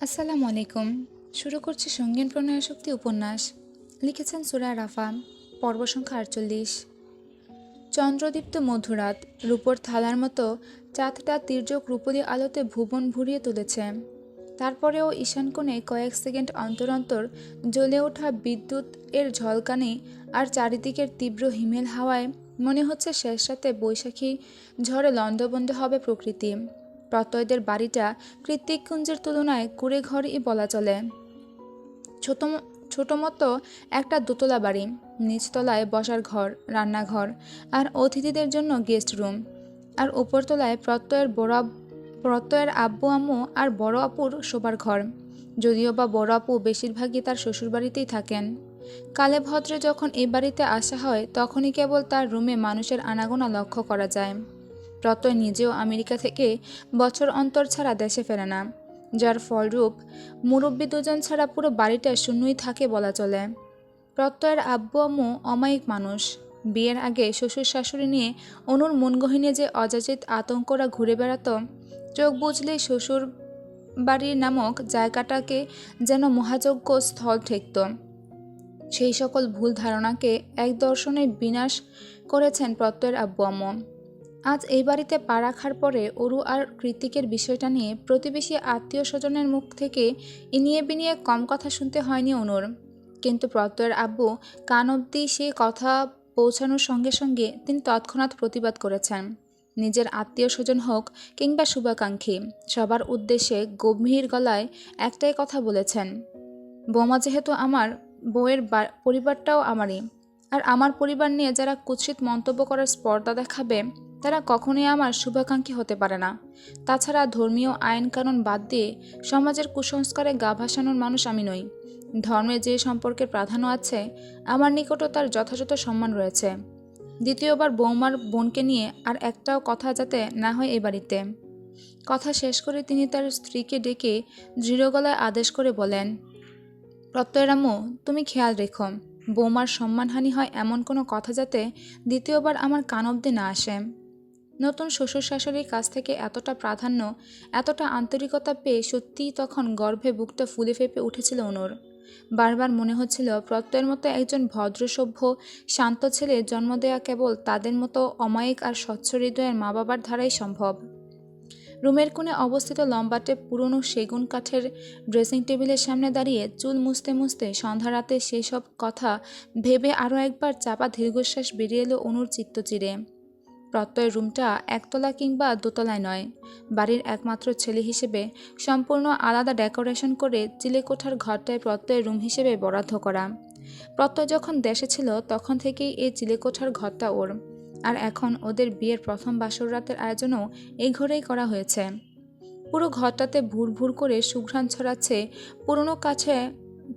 আসসালামু আলাইকুম। শুরু করছি সঙ্গীন প্রণয়াশক্তি উপন্যাস। লিখেছেন সুরা রাফা। পর্ব সংখ্যা ৪৮। চন্দ্রদীপ্ত মধুরাত, রূপোর থালার মতো চাঁদটা তির্যক রূপলি আলোতে ভুবন ভরিয়ে তুলেছে। তারপরেও ঈশান কোণে কয়েক সেকেন্ড অন্তর অন্তর জ্বলে ওঠা বিদ্যুৎ এর ঝলকানি আর চারিদিকের তীব্র হিমেল হাওয়ায় মনে হচ্ছে শেষ রাতে বৈশাখী ঝড়ে লণ্ডভণ্ড হবে প্রকৃতি। প্রত্যয়দের বাড়িটা কৃত্তিককুঞ্জের তুলনায় কুঁড়ে ঘরই বলা চলে। ছোট ছোট মতো একটা দোতলা বাড়ি, নিচতলায় বসার ঘর, রান্নাঘর আর অতিথিদের জন্য গেস্ট রুম, আর উপরতলায় প্রত্যয়ের আব্বু আম্মু আর বড় আপুর শোবার ঘর। যদিও বা বড় আপু বেশিরভাগই তার শ্বশুরবাড়িতেই থাকেন। কালে ভদ্রে যখন এই বাড়িতে আসা হয় তখনই কেবল তার রুমে মানুষের আনাগোনা লক্ষ্য করা যায়। প্রত্যয় নিজেও আমেরিকা থেকে বছর অন্তর ছাড়া দেশে ফেরে না, যার ফলরূপ মুরব্বী দুজন ছাড়া পুরো বাড়িটা শূন্যই থাকে বলা চলে। প্রত্যয়ের আব্বু আম্মু অমায়িক মানুষ। বিয়ের আগে শ্বশুর শাশুড়ি নিয়ে অনুর মনগহিনে যে অযাচিত আতঙ্করা ঘুরে বেড়াতো, চোখ বুঝলেই শ্বশুর বাড়ির নামক জায়গাটাকে যেন মহাযজ্ঞ স্থল ঠেকত। সেই সকল ভুল ধারণাকে এক দর্শনে বিনাশ করেছেন প্রত্যয়ের আব্বু আম্মু। আজ এই বাড়িতে পা রাখার পরে অরু আর কৃতিকের বিষয়টা নিয়ে প্রতিবেশী আত্মীয় স্বজনের মুখ থেকে ইনিয়ে বিনিয়ে কম কথা শুনতে হয়নি অনুর। কিন্তু প্রত্যয়ের আব্বু কান অবধি সে কথা পৌঁছানোর সঙ্গে সঙ্গে তিনি তৎক্ষণাৎ প্রতিবাদ করেছেন। নিজের আত্মীয় স্বজন হোক কিংবা শুভাকাঙ্ক্ষী, সবার উদ্দেশ্যে গম্ভীর গলায় একটাই কথা বলেছেন, বৌমা যেহেতু আমার, বউয়ের পরিবারটাও আমারই, আর আমার পরিবার নিয়ে যারা কুৎসিত মন্তব্য করার স্পর্ধা দেখাবে তারা কখনোই আমার শুভাকাঙ্ক্ষী হতে পারে না। তাছাড়া ধর্মীয় আইন কানুন বাদ দিয়ে সমাজের কুসংস্কারে গা ভাসানোর মানুষ আমি নই। ধর্মের যে সম্পর্কের প্রাধান্য আছে আমার নিকটও তার যথাযথ সম্মান রয়েছে। দ্বিতীয়বার বৌমার বোনকে নিয়ে আর একটাও কথা যাতে না হয় এ বাড়িতে। কথা শেষ করে তিনি তার স্ত্রীকে ডেকে দৃঢ় গলায় আদেশ করে বলেন, প্রত্যয়ের আম্মু, তুমি খেয়াল রেখো বৌমার সম্মানহানি হয় এমন কোনো কথা যাতে দ্বিতীয়বার আমার কান অব্দি না আসে। নতুন শ্বশুর শাশুড়ির কাছ থেকে এতটা প্রাধান্য, এতটা আন্তরিকতা পেয়ে সত্যিই তখন গর্ভে বুকটা ফুলে ফেঁপে উঠেছিল অনুর। বারবার মনে হচ্ছিল প্রত্যয়ের মতো একজন ভদ্রসভ্য শান্ত ছেলে জন্ম দেয়া কেবল তাদের মতো অমায়িক আর স্বচ্ছ হৃদয়ের মা বাবার দ্বারাই সম্ভব। রুমের কোণে অবস্থিত লম্বাটে পুরনো সেগুন কাঠের ড্রেসিং টেবিলের সামনে দাঁড়িয়ে চুল মুছতে মুছতে সন্ধ্যা রাতে সেসব কথা ভেবে আরও একবার চাপা দীর্ঘশ্বাস বেরিয়ে এলো অনুর চিত্ত চিরে। প্রত্যয় রুমটা একতলা কিংবা দোতলায় নয়, বাড়ির একমাত্র ছেলে হিসেবে সম্পূর্ণ আলাদা ডেকোরেশন করে চিলেকোঠার ঘরটায় প্রত্যয় রুম হিসেবে বরাদ্দ করা। প্রত্যয় যখন দেশে ছিল তখন থেকেই এই চিলেকোঠার ঘরটা ওর, আর এখন ওদের বিয়ের প্রথম বাসর রাতের আয়োজনও এই ঘরেই করা হয়েছে। পুরো ঘরটাতে ভুর ভুর করে সুঘ্রাণ ছড়াচ্ছে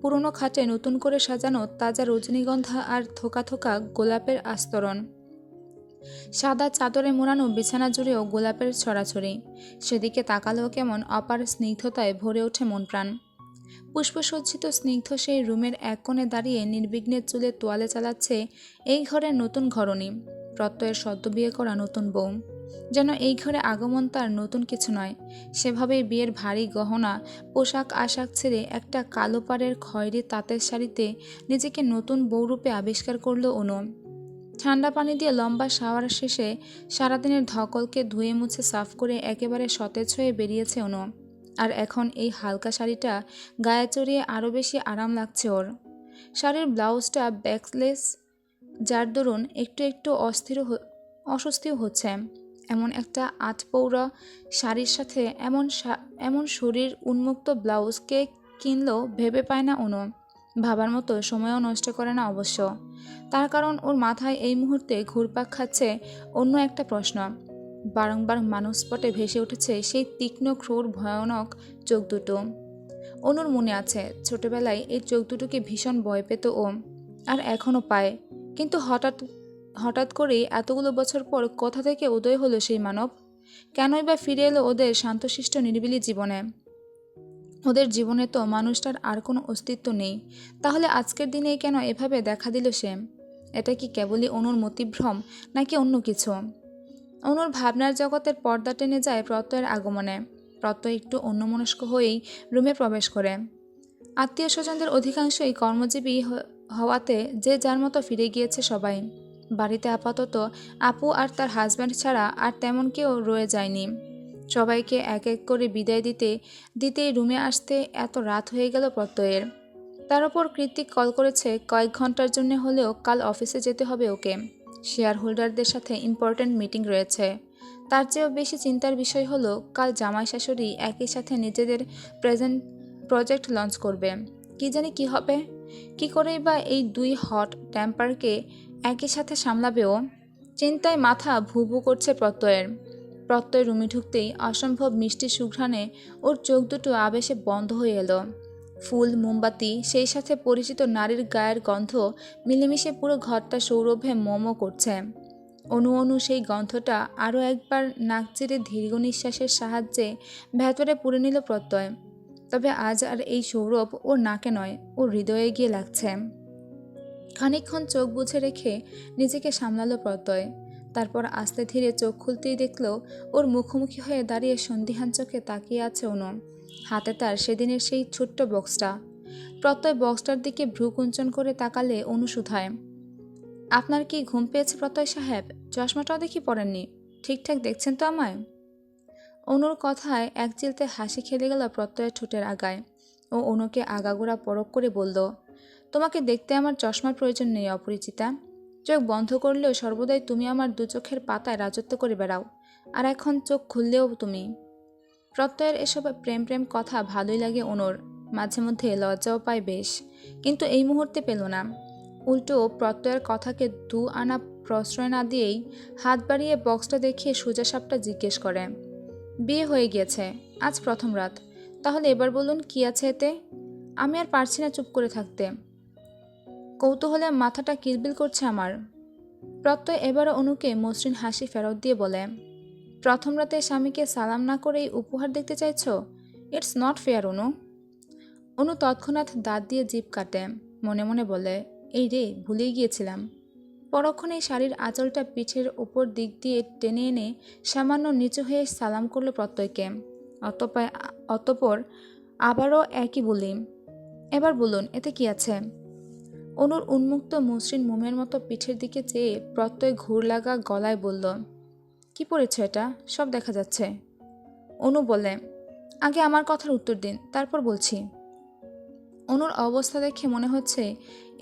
পুরনো খাটে নতুন করে সাজানো তাজা রজনীগন্ধা আর থোকা থোকা গোলাপের আস্তরণ। সাদা চাদরে মোড়ানো বিছানা জুড়েও গোলাপের ছড়াছড়ি। সেদিকে তাকালেও কেমন অপার স্নিগ্ধতায় ভরে ওঠে মন প্রাণ। পুষ্পসজ্জিত স্নিগ্ধ সেই রুমের এক কোণে দাঁড়িয়ে নির্বিঘ্নে চুলে তোয়ালে চালাচ্ছে এই ঘরের নতুন ঘরণী, প্রত্যয়ের সদ্য বিয়ে করা নতুন বউ। যেন এই ঘরে আগমন তার নতুন কিছু নয়। সেভাবেই বিয়ের ভারী গহনা পোশাক আশাক ছেড়ে একটা কালো পাড়ের খয়েরি তাঁতের শাড়িতে নিজেকে নতুন বউরূপে আবিষ্কার করল অনু। ঠান্ডা পানি দিয়ে লম্বা শাওয়ার শেষে সারাদিনের ধকলকে ধুয়ে মুছে সাফ করে একেবারে সতেজ হয়ে বেরিয়েছে অনু। আর এখন এই হালকা শাড়িটা গায়ে চড়িয়ে আরও বেশি আরাম লাগছে ওর। শাড়ির ব্লাউজটা ব্যাকলেস, যার দরুন একটু একটু অস্বস্তিও হচ্ছে। এমন একটা আটপৌরা শাড়ির সাথে এমন শরীর উন্মুক্ত ব্লাউজ কে কিনলেও ভেবে পায় না অনু। ভাবার মতো সময়ও নষ্ট করে না অবশ্য। তার কারণ ওর মাথায় এই মুহূর্তে ঘুরপাক খাচ্ছে অন্য একটা প্রশ্ন। বারংবার মানসপটে ভেসে উঠেছে সেই তীক্ষ্ণ ক্রূর ভয়ানক চোখ দুটো। অনুর মনে আছে ছোটবেলায় এই চোখ দুটোকে ভীষণ ভয় পেত ও, আর এখনও পায়। কিন্তু হঠাৎ হঠাৎ করেই এতগুলো বছর পর কোথা থেকে উদয় হলো সেই মানব? কেনই বা ফিরে এলো ওদের শান্তশিষ্ট নিরিবিলি জীবনে? ওদের জীবনে তো মানুষটার আর কোনো অস্তিত্ব নেই। তাহলে আজকের দিনেই কেন এভাবে দেখা দিল সে? এটা কি কেবলই অনুর মতিভ্রম, নাকি অন্য কিছু? অনুর ভাবনার জগতের পর্দা টেনে যায় প্রত্যয়ের আগমনে। প্রত্যয় একটু অন্যমনস্ক হয়েই রুমে প্রবেশ করে। আত্মীয় স্বজনদের অধিকাংশই কর্মজীবী হওয়াতে যে যার মতো ফিরে গিয়েছে সবাই। বাড়িতে আপাতত আপু আর তার হাজব্যান্ড ছাড়া আর তেমন কেউ রয়ে যায়নি। সবাইকে এক এক করে বিদায় দিতেই রুমে আসতে এত রাত হয়ে গেল প্রত্যয়ের। তার ওপর কৃতিক কল করেছে কয়েক ঘন্টার জন্য হলেও কাল অফিসে যেতে হবে ওকে। শেয়ার হোল্ডারদের সাথে ইম্পর্ট্যান্ট মিটিং রয়েছে। তার চেয়েও বেশি চিন্তার বিষয় হলো কাল জামাই শাশুড়ি একই সাথে নিজেদের প্রজেক্ট লঞ্চ করবে। কি জানি কি হবে, কি করেই বা এই দুই হট টেম্পারকে একই সাথে সামলাবেও। চিন্তায় মাথা ভু ভু করছে প্রত্যয় রুমে ঢুকতেই অসম্ভব মিষ্টি সুঘ্রাণে ওর চোখ দুটো আবেশে বন্ধ হয়ে এলো। ফুল, মোমবাতি, সেই সাথে পরিচিত নারীর গায়ের গন্ধ মিলেমিশে পুরো ঘরটা সৌরভে মোমো করছে। অনু অনু সেই গন্ধটা আরও একবার নাক চিরে দীর্ঘ নিঃশ্বাসের সাহায্যে ভেতরে পুরে নিল প্রত্যয়। তবে আজ আর এই সৌরভ ওর নাকে নয়, ওর হৃদয়ে গিয়ে লাগছে। খানিকক্ষণ চোখ বুজে রেখে নিজেকে সামলালো প্রত্যয়। তারপর আস্তে ধীরে চোখ খুলতেই দেখল ওর মুখোমুখি হয়ে দাঁড়িয়ে সন্দিহান চোখে তাকিয়ে আছে অনু। হাতে তার সেদিনের সেই ছোট্ট বক্সটা। প্রত্যয় বক্সটার দিকে ভ্রু কুঞ্চন করে তাকালে অনু শুধায়, আপনার কি ঘুম পেয়েছে প্রত্যয় সাহেব? চশমাটাও দেখি পড়েননি, ঠিকঠাক দেখছেন তো আমায়? অনুর কথায় এক চিলতে হাসি খেলে গেল প্রত্যয়ের ঠোঁটের আগায়। ও অনুকে আগাগোড়া পরখ করে বলল, তোমাকে দেখতে আমার চশমার প্রয়োজন নেই অপরিচিতা। চোখ বন্ধ করলেও সর্বদাই তুমি আমার দু চোখের পাতায় রাজত্ব করে বেড়াও, আর এখন চোখ খুললেও তুমি। প্রত্যয়ের এসব প্রেম প্রেম কথা ভালোই লাগে অনুর, মাঝে মধ্যে লজ্জাও পায় বেশ, কিন্তু এই মুহূর্তে পেল না। উল্টো প্রত্যয়ের কথাকে দু আনা প্রশ্রয় না দিয়েই হাত বাড়িয়ে বক্সটা দেখিয়ে সোজাসাপটা জিজ্ঞেস করে, বিয়ে হয়ে গিয়েছে, আজ প্রথম রাত, তাহলে এবার বলুন কি আছে এতে? আমি আর পারছি না চুপ করে থাকতে, কৌতূহলে মাথাটা কিলবিল করছে আমার। প্রত্যয় এবারও অনুকে মসৃণ হাসি ফেরত দিয়ে বলে, প্রথম রাতে স্বামীকে সালাম না করেই উপহার দেখতে চাইছ? ইটস নট ফেয়ার অনু। অনু তৎক্ষণাৎ দাঁত দিয়ে জিভ কাটে, মনে মনে বলে, এই রে, ভুলেই গিয়েছিলাম। পরক্ষণে শাড়ির আঁচলটা পিঠের ওপর দিক দিয়ে টেনে এনে সামান্য নিচু হয়ে সালাম করলো প্রত্যয়কে। অতপর আবারও একই বলি, এবার বলুন এতে কি আছে? অনুর উন্মুক্ত মসৃণ মোমের মতো পিঠের দিকে চেয়ে প্রত্যয় ঘুর লাগা গলায় বলল, কি পড়েছ এটা? সব দেখা যাচ্ছে। অনু বলে, আগে আমার কথার উত্তর দিন, তারপর বলছি। অনুর অবস্থা দেখে মনে হচ্ছে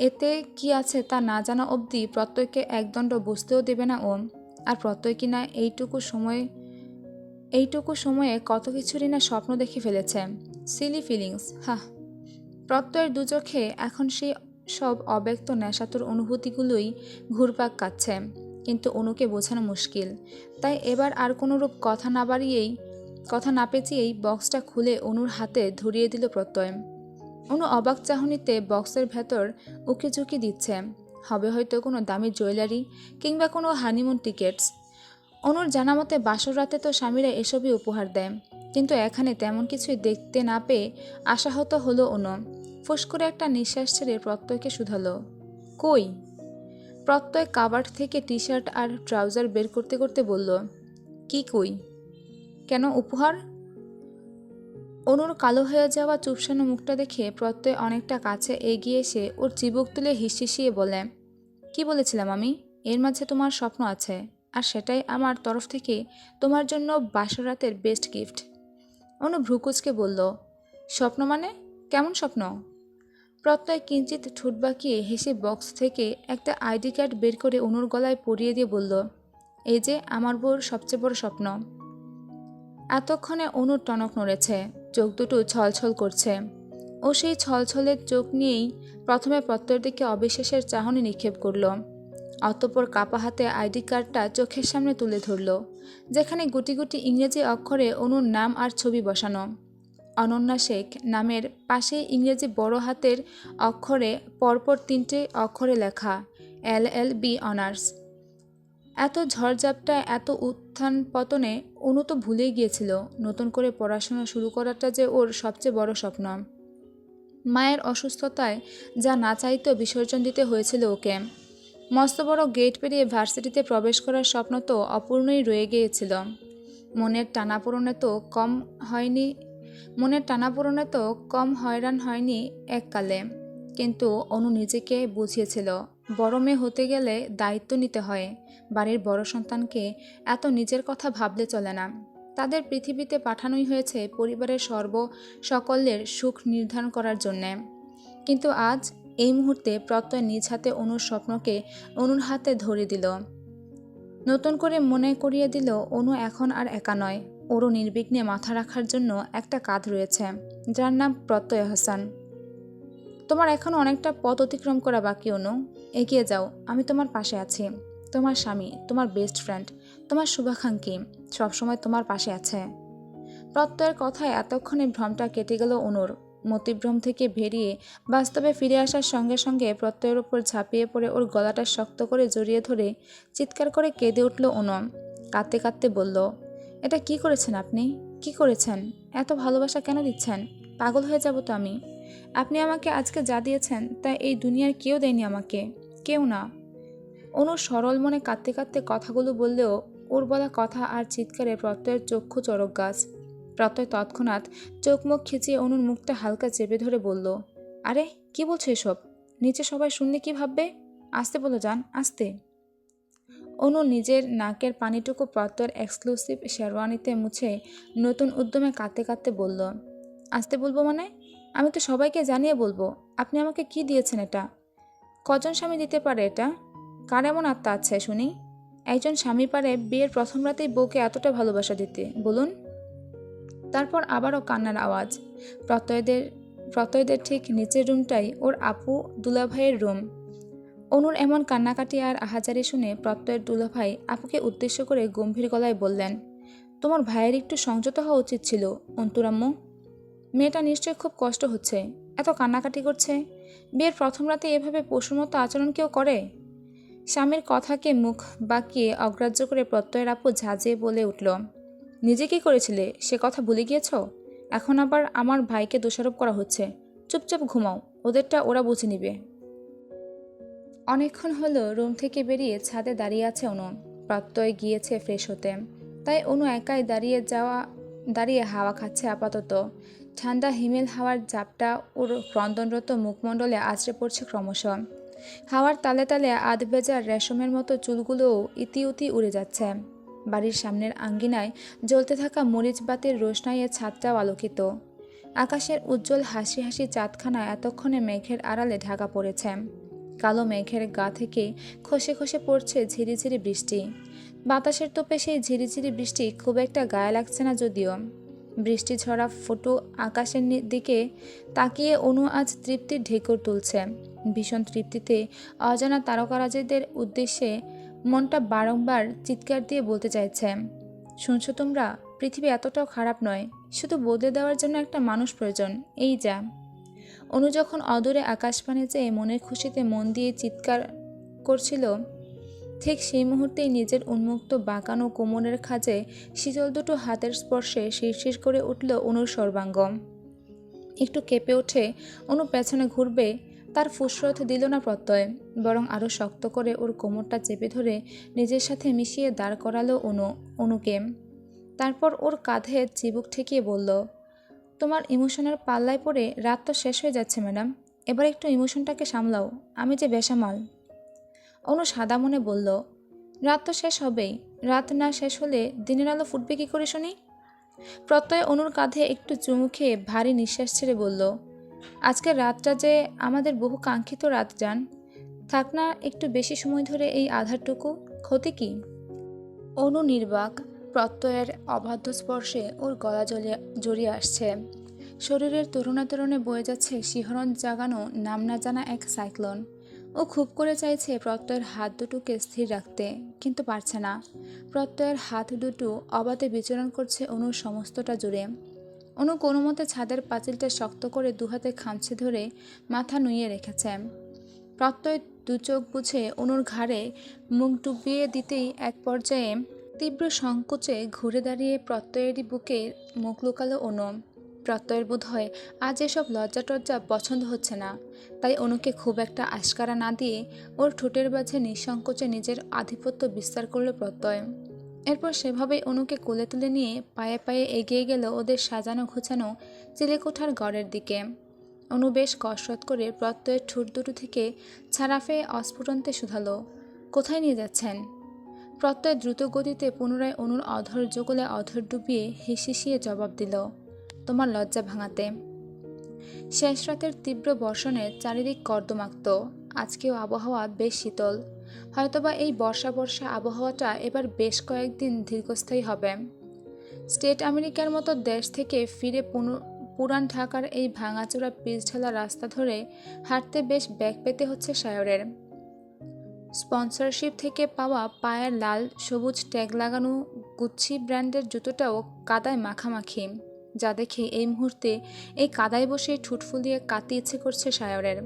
এতে কি আছে তা না জানা অবধি প্রত্যয়কে একদণ্ড বুঝতেও দেবে না ও। আর প্রত্যয় কিনা এইটুকু সময়ে কত কিছুরই না স্বপ্ন দেখে ফেলেছে। সিলি ফিলিংস, হাহ। প্রত্যয়ের দু চোখে এখন সেই সব অব্যক্ত নেশাতুর অনুভূতিগুলোই ঘুরপাক কাটছে, কিন্তু অনুকে বোঝানো মুশকিল। তাই এবার আর কোনোরূপ কথা না পেঁচিয়েই বক্সটা খুলে অনুর হাতে ধরিয়ে দিল প্রত্যয়। অনু অবাক চাহনিতে বক্সের ভেতর উকিঝুঁকি দিচ্ছে, হবে হয়তো কোনো দামি জুয়েলারি কিংবা কোনো হানিমুন টিকেটস। অনুর জানা মতে বাসর রাতে তো স্বামীরা এসবই উপহার দেয়, কিন্তু এখানে তেমন কিছুই দেখতে না পেয়ে আশাহত হলো অনু। ফুস করে একটা নিঃশ্বাস ছেড়ে প্রত্যয়কে শুধালো, কই? প্রত্যয় কাবার্ড থেকে টি শার্ট আর ট্রাউজার বের করতে করতে বলল, কি কই? কেন, উপহার? অনুর কালো হয়ে যাওয়া চুপসানো মুখটা দেখে প্রত্যয় অনেকটা কাছে এগিয়ে এসে ওর চিবুক তুলে হিসিয়ে বলে, কি বলেছিলাম আমি? এর মাঝে তোমার স্বপ্ন আছে, আর সেটাই আমার তরফ থেকে তোমার জন্য বাসর রাতের বেস্ট গিফট। অনু ভ্রুকুচকে বলল, স্বপ্ন মানে? কেমন স্বপ্ন? প্রত্যয় কিঞ্চিত ঠোঁট বাঁকিয়ে হেসে বক্স থেকে একটা আইডি কার্ড বের করে অনুর গলায় পরিয়ে দিয়ে বলল, এই যে আমার বউর সবচেয়ে বড় স্বপ্ন। এতক্ষণে অনুর টনক নড়েছে, চোখ দুটো ছলছল করছে। ও সেই ছলছলের চোখ নিয়েই প্রথমে প্রত্যয়ের দিকে অবিশ্বাসের চাহনি নিক্ষেপ করল, অতঃপর কাপা হাতে আইডি কার্ডটা চোখের সামনে তুলে ধরল, যেখানে গুটি গুটি ইংরেজি অক্ষরে অনুর নাম আর ছবি বসানো। অনন্যা শেখ নামের পাশেই ইংরেজি বড় হাতের অক্ষরে পরপর 3টে অক্ষরে লেখা LLB অনার্স। এত ঝড়ঝাপটা, এত উত্থান পতনে অনু তো ভুলেই গিয়েছিল নতুন করে পড়াশোনা শুরু করাটা যে ওর সবচেয়ে বড় স্বপ্ন। মায়ের অসুস্থতায় যা না চাইতেও বিসর্জন দিতে হয়েছিল ওকে। মস্ত বড় গেট পেরিয়ে ভার্সিটিতে প্রবেশ করার স্বপ্ন তো অপূর্ণই রয়ে গিয়েছিল। মনের টানাপোড়েনে তো কম হয়রান হয়নি এককালে। কিন্তু অনু নিজেকে বুঝিয়েছিল, বড় মেয়ে হতে গেলে দায়িত্ব নিতে হয়। বাড়ির বড় সন্তানকে এত নিজের কথা ভাবলে চলে না। তাদের পৃথিবীতে পাঠানোই হয়েছে পরিবারের সকলের সুখ নির্ধারণ করার জন্যে। কিন্তু আজ এই মুহূর্তে প্রত্যয় নিজ হাতে অনুর স্বপ্নকে অনুর হাতে ধরিয়ে দিল। নতুন করে মনে করিয়ে দিল অনু এখন আর একা নয়। ওরও নির্বিঘ্নে মাথা রাখার জন্য একটা কাঁধ রয়েছে, যার নাম প্রত্যয় হাসান। তোমার এখনো অনেকটা পথ অতিক্রম করা বাকি অনু। এগিয়ে যাও, আমি তোমার পাশে আছি। তোমার স্বামী, তোমার বেস্ট ফ্রেন্ড, তোমার শুভাকাঙ্ক্ষী সবসময় তোমার পাশে আছে। প্রত্যয়ের কথায় এতক্ষণে ভ্রমটা কেটে গেল অনুর। মতিভ্রম থেকে বেরিয়ে বাস্তবে ফিরে আসার সঙ্গে সঙ্গে প্রত্যয়ের উপর ঝাঁপিয়ে পড়ে ওর গলাটা শক্ত করে জড়িয়ে ধরে চিৎকার করে কেঁদে উঠল অনু। কাঁদতে কাঁদতে বলল, এটা কি করেছেন আপনি? কি করেছেন? এত ভালোবাসা কেন দিচ্ছেন? পাগল হয়ে যাব তো আমি। আপনি আমাকে আজকে যা দিয়েছেন তা এই দুনিয়ার কেউ দেয়নি আমাকে, কেউ না। অনু সরল মনে কাঁদতে কাঁদতে কথাগুলো বললেও ওর বলা কথা আর চিৎকারে প্রত্যয়ের চক্ষু চড়ক গাছ। প্রত্যয় তৎক্ষণাৎ চোখ মুখ খিচিয়ে অনুর মুখটা হালকা চেপে ধরে বলল, আরে কি বলছো এসব? নিচে সবাই শুনলে কি ভাববে? আস্তে বলো জান, আস্তে। অনু নিজের নাকের পানিটুকু প্রত্যয়ের এক্সক্লুসিভ শেরওয়ানিতে মুছে নতুন উদ্যমে কাঁদতে কাঁদতে বলল, আস্তে বলবো মানে? আমি তো সবাইকে জানিয়ে বলবো আপনি আমাকে কি দিয়েছেন। এটা কজন স্বামী দিতে পারে? এটা কার এমন আত্মা আছে শুনি? একজন স্বামী পারে বিয়ের প্রথম রাতেই বউকে এতটা ভালোবাসা দিতে, বলুন? তারপর আবারও কান্নার আওয়াজ। প্রত্যয়দের ঠিক নিচের রুমটাই ওর আপু দুলাভাইয়ের রুম। অনুর এমন কান্নাকাটি আর আহাজারি শুনে প্রত্যয়ের দুলাভাই আপুকে উদ্দেশ্য করে গম্ভীর গলায় বললেন, তোমার ভাইয়ের একটু সংযত হওয়া উচিত ছিল অন্তুরাম্মু। মেয়েটা নিশ্চয় খুব কষ্ট হচ্ছে, এত কান্নাকাটি করছে। বিয়ের প্রথম রাতে এভাবে পশুর মতো আচরণ কেউ করে? স্বামীর কথাকে মুখ বাঁকিয়ে অগ্রাহ্য করে প্রত্যয়ের আপু ঝাঁঝিয়ে বলে উঠল, নিজে কি করেছিলে সে কথা ভুলে গিয়েছ? এখন আবার আমার ভাইকে দোষারোপ করা হচ্ছে। চুপচাপ ঘুমাও, ওদেরটা ওরা বুঝে নিবে। অনেকক্ষণ হলো রুম থেকে বেরিয়ে ছাদে দাঁড়িয়ে আছে অনু। প্রত্যয় গিয়েছে ফ্রেশ হতে, তাই অনু একাই দাঁড়িয়ে হাওয়া খাচ্ছে আপাতত। ঠান্ডা হিমেল হাওয়ার জাপটা ওর ক্রন্দনরত মুখমণ্ডলে আছড়ে পড়ছে ক্রমশ। হাওয়ার তালে তালে আধ ভেজা রেশমের মতো চুলগুলোও ইতিউতি উড়ে যাচ্ছে। বাড়ির সামনের আঙ্গিনায় জ্বলতে থাকা মরিচ বাতির রোশনাইয়ে ছাদটাও আলোকিত। আকাশের উজ্জ্বল হাসি হাসি চাঁদখানা এতক্ষণে মেঘের আড়ালে ঢাকা পড়েছে। কালো মেঘের গা থেকে খসে খসে পড়ছে ঝিরিঝিরি বৃষ্টি। বাতাসের তোপে সেই ঝিরিঝিরি বৃষ্টি খুব একটা গায়ে লাগছে না যদিও। বৃষ্টি ঝরা ফটু আকাশের দিকে তাকিয়ে অনু আজ তৃপ্তির ঢেকুর তুলছে। ভীষণ তৃপ্তিতে অজানা তারকারাজিদের উদ্দেশ্যে মনটা বারংবার চিৎকার দিয়ে বলতে চাইছে, শুনছো তোমরা? পৃথিবী এতটাও খারাপ নয়, শুধু বদলে দেওয়ার জন্য একটা মানুষ প্রয়োজন, এই যা। অনু যখন অদূরে আকাশপানে চেয়ে মনের খুশিতে মন দিয়ে চিৎকার করছিল, ঠিক সেই মুহূর্তেই নিজের উন্মুক্ত বাঁকানো কোমরের খাঁজে শীতল দুটো হাতের স্পর্শে শিরশির করে উঠল অনুর সর্বাঙ্গ। একটু কেঁপে ওঠে অনু, পেছনে ঘুরবে তার ফুসরত দিল না প্রত্যয়, বরং আরও শক্ত করে ওর কোমরটা চেপে ধরে নিজের সাথে মিশিয়ে দাঁড় করালো অনুকে। তারপর ওর কাঁধে চিবুক ঠেকিয়ে বলল, তোমার ইমোশনের পাল্লায় পড়ে রাত তো শেষ হয়ে যাচ্ছে ম্যাডাম, এবার একটু ইমোশনটাকে সামলাও, আমি যে বেসামাল। অনু সাদা মনে বলল, রাত তো শেষ হবেই, রাত না শেষ হলে দিনের আলো ফুটবে কি করে শুনি? প্রত্যয় অনুর কাঁধে একটু চুমু খেয়ে ভারী নিঃশ্বাস ছেড়ে বলল, আজকের রাতটা যে আমাদের বহু কাঙ্ক্ষিত রাত যান, থাক না একটু বেশি সময় ধরে এই আধারটুকু, ক্ষতি কি? অনু নির্বাক, প্রত্যয়ের অবাধ্য স্পর্শে ওর গলা জড়িয়ে আসছে। শরীরের তরুণে তরুণে বয়ে যাচ্ছে শিহরণ জাগানো নাম না জানা এক সাইক্লোন। ও খুব করে চাইছে প্রত্যয়ের হাত দুটোকে স্থির রাখতে, কিন্তু পারছে না। প্রত্যয়ের হাত দুটো অবাধে বিচরণ করছে অনুর সমস্তটা জুড়ে। অনু কোনো মতে ছাদের পাঁচিলটা শক্ত করে দুহাতে খামছে ধরে মাথা নুইয়ে রেখেছে। প্রত্যয় দু চোখ বুঝে অনুর ঘাড়ে মুখ ডুবিয়ে দিতেই এক পর্যায়ে তীব্র সংকোচে ঘুরে দাঁড়িয়ে প্রত্যয়েরই বুকে মুখ লুকালো অনু। প্রত্যয়ের বোধ হয় আজ এসব লজ্জা টজ্জা পছন্দ হচ্ছে না, তাই অনুকে খুব একটা আশকারা না দিয়ে ওর ঠোঁটের মাঝে নিঃসংকোচে নিজের আধিপত্য বিস্তার করল প্রত্যয়। এরপর সেভাবেই অনুকে কোলে তুলে নিয়ে পায়ে পায়ে এগিয়ে গেল ওদের সাজানো ঘুচানো চিলেকোঠার ঘরের দিকে। অনু বেশ কসরত করে প্রত্যয়ের ঠোঁট দুটো থেকে ছাড়া পেয়ে অস্ফুটন্তে শুধালো, কোথায় নিয়ে যাচ্ছেন? প্রত্যয় দ্রুত গতিতে পুনরায় অনুর অধর যোগলে অধর ডুবিয়ে হিসিয়ে জবাব দিল, তোমার লজ্জা ভাঙাতে। শেষ রাতের তীব্র বর্ষণে চারিদিক কর্দমাক্ত। আজকেও আবহাওয়া বেশ শীতল। হয়তোবা এই বর্ষা বর্ষা আবহাওয়াটা এবার বেশ কয়েকদিন দীর্ঘস্থায়ী হবে। স্টেট আমেরিকার মতো দেশ থেকে ফিরে পুরান ঢাকার এই ভাঙাচোরা পিচঢালা রাস্তা ধরে হাঁটতে বেশ ব্যাগ পেতে হচ্ছে সায়রের। স্পন্সরশিপ থেকে পাওয়া পায়ের লাল সবুজ ট্যাগ লাগানো গুচ্ছি ব্র্যান্ডের জুতোটাও কাদায় মাখামাখি, যা দেখে এই মুহূর্তে এই কাদায় বসে ঠুট ফুলিয়ে কাঁদতে ইচ্ছে করছে সায়রের।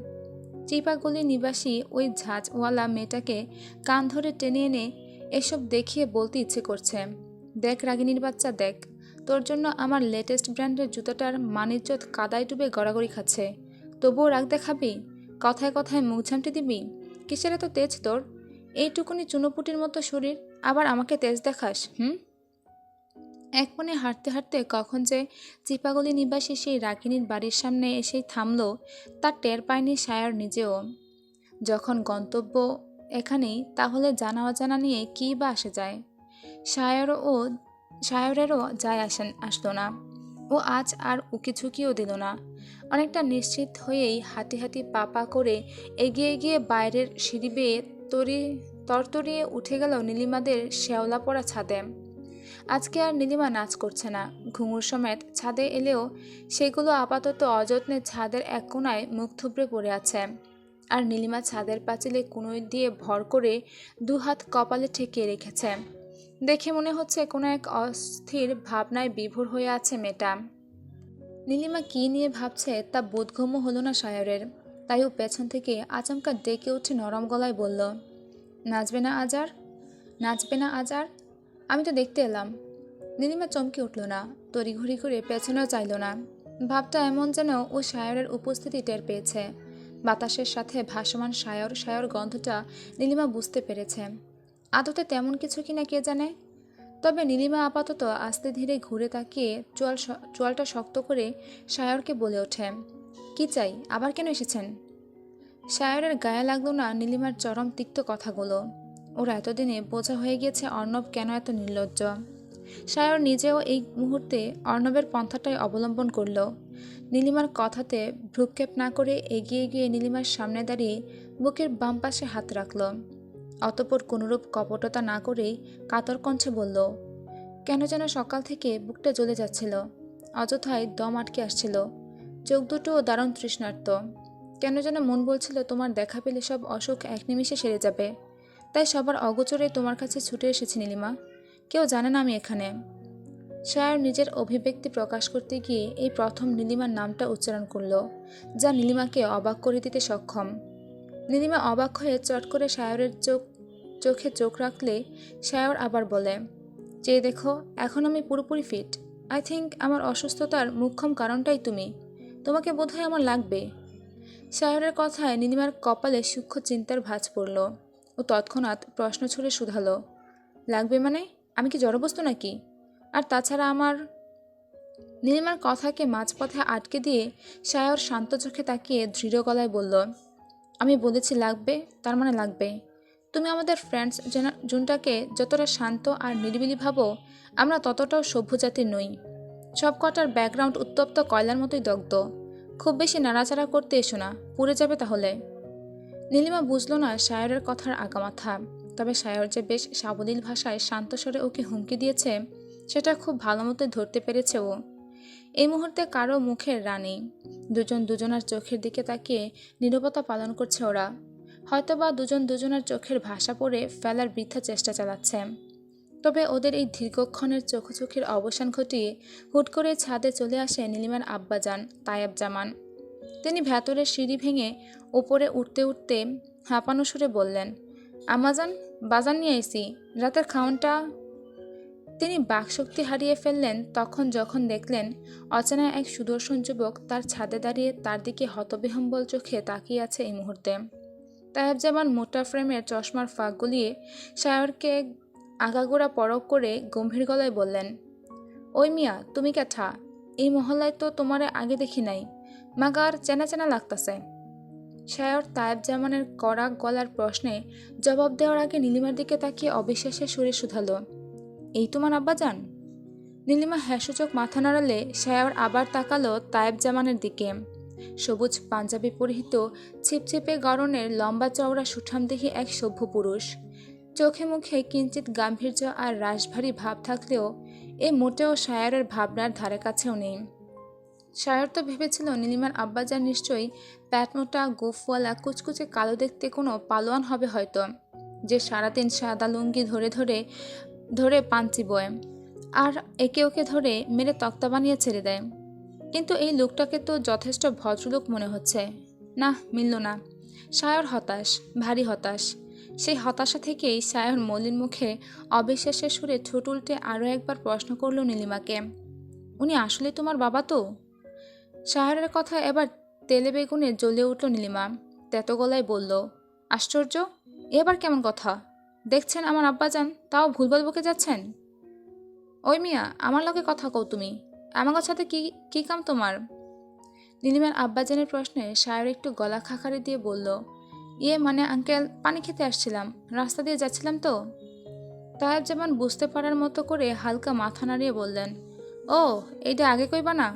চিপাগলি নিবাসী ওই ঝাঁঝওয়ালা মেয়েটাকে কান ধরে টেনে এনে এসব দেখিয়ে বলতে ইচ্ছে করছে, দেখ রাগিনীর বাচ্চা দেখ, তোর জন্য আমার লেটেস্ট ব্র্যান্ডের জুতোটার মানিজ্জত কাদায় ডুবে গড়াগড়ি খাচ্ছে, তবুও রাগ দেখাবি? কথায় কথায় মুখ ঝামটে দিবি? কিসের এত তেজ তোর? এইটুকুনি চুনোপুটির মতো শরীর, আবার আমাকে তেজ দেখাস? এক মনে হাঁটতে হাঁটতে কখন যে চিপাগলি নিবাসী সেই রাগিনীর বাড়ির সামনে এসেই থামল তার টের পায়নি সায়র নিজেও। যখন গন্তব্য এখানেই, তাহলে জানা অজানা নিয়ে কী বা আসে যায়? সায়রেরও যায় আসলো না। ও আজ আর উকি ঝুঁকিও দিল না। অনেকটা নিশ্চিত হয়েই হাঁটি হাঁটি পা পা করে এগিয়ে গিয়ে বাইরের সিঁড়ি বেয়ে তরতরিয়ে উঠে গেল নীলিমাদের শ্যাওলা পড়া ছাদে। আজকে আর নীলিমা নাচ করছে না। ঘুঙুর সমেত ছাদে এলেও সেগুলো আপাতত অযত্নে ছাদের এক কোণায় মুখ থুবড়ে পড়ে আছে। আর নীলিমা ছাদের পাঁচিলে কুনোই দিয়ে ভর করে দুহাত কপালে ঠেকিয়ে রেখেছে। দেখে মনে হচ্ছে কোনো এক অস্থির ভাবনায় বিভোর হয়ে আছে মেয়েটা। নীলিমা কী নিয়ে ভাবছে তা বোধগম্য হলো না সায়রের। তাই ও পেছন থেকে আচমকা ডেকে উঠে নরম গলায় বলল, নাচবে না আজ আর? নাচবে না আজ আর? আমি তো দেখতে এলাম। নীলিমা চমকে উঠল না, তড়িঘড়ি করে পেছনেও চাইল না। ভাবটা এমন যেন ও সায়রের উপস্থিতি টের পেয়েছে। বাতাসের সাথে ভাসমান সায়র গন্ধটা নীলিমা বুঝতে পেরেছে। আদতে তেমন কিছু কিনা কে জানে। তবে নীলিমা আপাতত আস্তে ধীরে ঘুরে তাকিয়ে চোয়ালটা শক্ত করে সায়রকে বলে ওঠে, কি চাই, আবার কেন এসেছেন? সায়রের গায়ে লাগলো না নীলিমার চরম তিক্ত কথাগুলো। ওরা এতদিনে বোঝা হয়ে গিয়েছে অর্ণব কেন এত নির্লজ্জ। সায়র নিজেও এই মুহূর্তে অর্ণবের পন্থাটাই অবলম্বন করল। নীলিমার কথাতে ভ্রুক্ষেপ না করে এগিয়ে গিয়ে নীলিমার সামনে দাঁড়িয়ে বুকের বাম পাশে হাত রাখল। অতঃপর কোনরূপ কপটতা না করেই কাতর কণ্ঠে বলল, কেন যেন সকাল থেকে বুকটা জ্বলে যাচ্ছিল, অযথায় দম আটকে আসছিল, চোখ দুটোও দারুণ তৃষ্ণার্ত। কেন যেন মন বলছিল তোমার দেখা পেলে সব অসুখ এক নিমিষে সেরে যাবে। তাই সবার অগোচরে তোমার কাছে ছুটে এসেছি নীলিমা, কেউ জানে না আমি এখানে। সায়র নিজের অভিব্যক্তি প্রকাশ করতে গিয়ে এই প্রথম নীলিমার নামটা উচ্চারণ করল, যা নীলিমাকে অবাক করে দিতে সক্ষম। নীলিমা অবাক হয়ে চট করে সায়রের চোখে চোখ রাখলে সায়র আবার বলে, চেয়ে দেখো, এখন আমি পুরোপুরি ফিট। আই থিঙ্ক আমার অসুস্থতার মুখ্যম কারণটাই তুমি। তোমাকে বোধহয় আমার লাগবে। সায়রের কথায় নীলিমার কপালে সূক্ষ্ম চিন্তার ভাঁজ পড়ল। ও তৎক্ষণাৎ প্রশ্ন ছুড়ে শুধালো, লাগবে মানে? আমি কি জড়বস্তু নাকি? আর তাছাড়া আমার... নীলিমার কথাকে মাঝপথে আটকে দিয়ে সায়র শান্ত চোখে তাকিয়ে দৃঢ় গলায় বলল, আমি বলেছি লাগবে, তার মানে লাগবে। তুমি আমাদের ফ্রেন্ডস জুনটাকে যতটা শান্ত আর নিরিবিলি ভাবো, আমরা ততটাও সভ্য জাতির নই। সব কটার ব্যাকগ্রাউন্ড উত্তপ্ত কয়লার মতোই দগ্ধ। খুব বেশি নাড়াচাড়া করতে এসো না, পুড়ে যাবে তাহলে। নীলিমা বুঝল না সায়রের কথার আগামাথা। তবে সায়র যে বেশ সাবলীল ভাষায় শান্ত স্বরে ওকে হুমকি দিয়েছে, সেটা খুব ভালো মতো ধরতে পেরেছে ও। এই মুহূর্তে কারো মুখের রানী। দুজন দুজনার চোখের দিকে তাকিয়ে নীরবতা পালন করছে ওরা। হয়তোবা দুজন দুজনার চোখের ভাষা পড়ে ফেলার বৃথা চেষ্টা চালাচ্ছে। তবে ওদের এই দীর্ঘক্ষণের চোখোচোখির অবসান ঘটিয়ে হুট করে ছাদে চলে আসে নীলিমার আব্বাজান তায়াব জামান। তিনি ভেতরের সিঁড়ি ভেঙে উপরে উঠতে উঠতে হাঁপানো সুরে বললেন, আমাজান, বাজার নিয়ে আইসি, রাতের খাওয়ানটা। তিনি বাকশক্তি হারিয়ে ফেললেন যখন দেখলেন অচেনা এক সুদর্শন যুবক তার ছাদে দাঁড়িয়ে তার দিকে হতবিহ্বল চোখে তাকিয়ে আছে এই মুহূর্তে। তায়েব জামান মোটা ফ্রেমের চশমার ফাঁক গলিয়ে সায়রকে আগাগোড়া পরখ করে গম্ভীর গলায় বললেন, ওই মিয়া তুমি কেঠা? এই মহল্লায় তো তোমারে আগে দেখি নাই, মাগার চেনা চেনা লাগতাছে। শায়র তায়েব জামানের কড়া গলার প্রশ্নে জবাব দেওয়ার আগে নীলিমার দিকে তাকিয়ে অবিশ্বাসের সুরে শুধালো, এই তোমার আব্বাজান? নীলিমা হ্যাসূচক মাথা নাড়ালে শায়র আবার তাকালো তায়েব জামানের দিকে। সবুজ পাঞ্জাবি পরিহিত ছিপছিপে গড়নের লম্বা চওড়া সুঠামদেহী এক সভ্য পুরুষ। চোখে মুখে কিঞ্চিত গাম্ভীর্য আর রাশভারী ভাব থাকলেও এ মোটেও শায়রের ভাবনার ধারে কাছেও নেই। শায়র তো ভেবেছিল নীলিমার আব্বাজান নিশ্চয়ই প্যাটমোটা গোফওয়ালা কুচকুচে কালো দেখতে কোনো পালোয়ান হবে হয়তো, যে সারাদিন সাদা লুঙ্গি ধরে ধরে ধরে পাঞ্চি বয় আর একে ওকে ধরে মেরে তক্তা বানিয়ে ছেড়ে দেয়। কিন্তু এই লোকটাকে তো যথেষ্ট ভদ্রলোক মনে হচ্ছে না, মিলল না। শায়র হতাশ, ভারী হতাশ। সেই হতাশা থেকেই শায়র মলিন মুখে অবিশ্বাসের সুরে ঠোঁট উল্টে আরও একবার প্রশ্ন করল নীলিমাকে, উনি আসলে তোমার বাবা তো? শায়রের কথা এবার তেলে বেগুনে জ্বলে উঠল নীলিমা। তেতো গলায় বলল, আশ্চর্য, এবার কেমন কথা? দেখছেন আমার আব্বাজান, তাও ভুলভাল বকে যাচ্ছেন। ওই মিয়া, আমার লগে কথা কও তুমি, আমার সাথে কি কি কাম তোমার? নীলিমার আব্বাজানের প্রশ্নে শায়র একটু গলা খাকারি দিয়ে বলল, ইয়ে মানে আঙ্কেল, পানি খেতে আসছিলাম, রাস্তা দিয়ে যাচ্ছিলাম তো। তায়েব যেমন বুঝতে পারার মতো করে হালকা মাথা নাড়িয়ে বললেন, ও এইটা আগে কইবা না?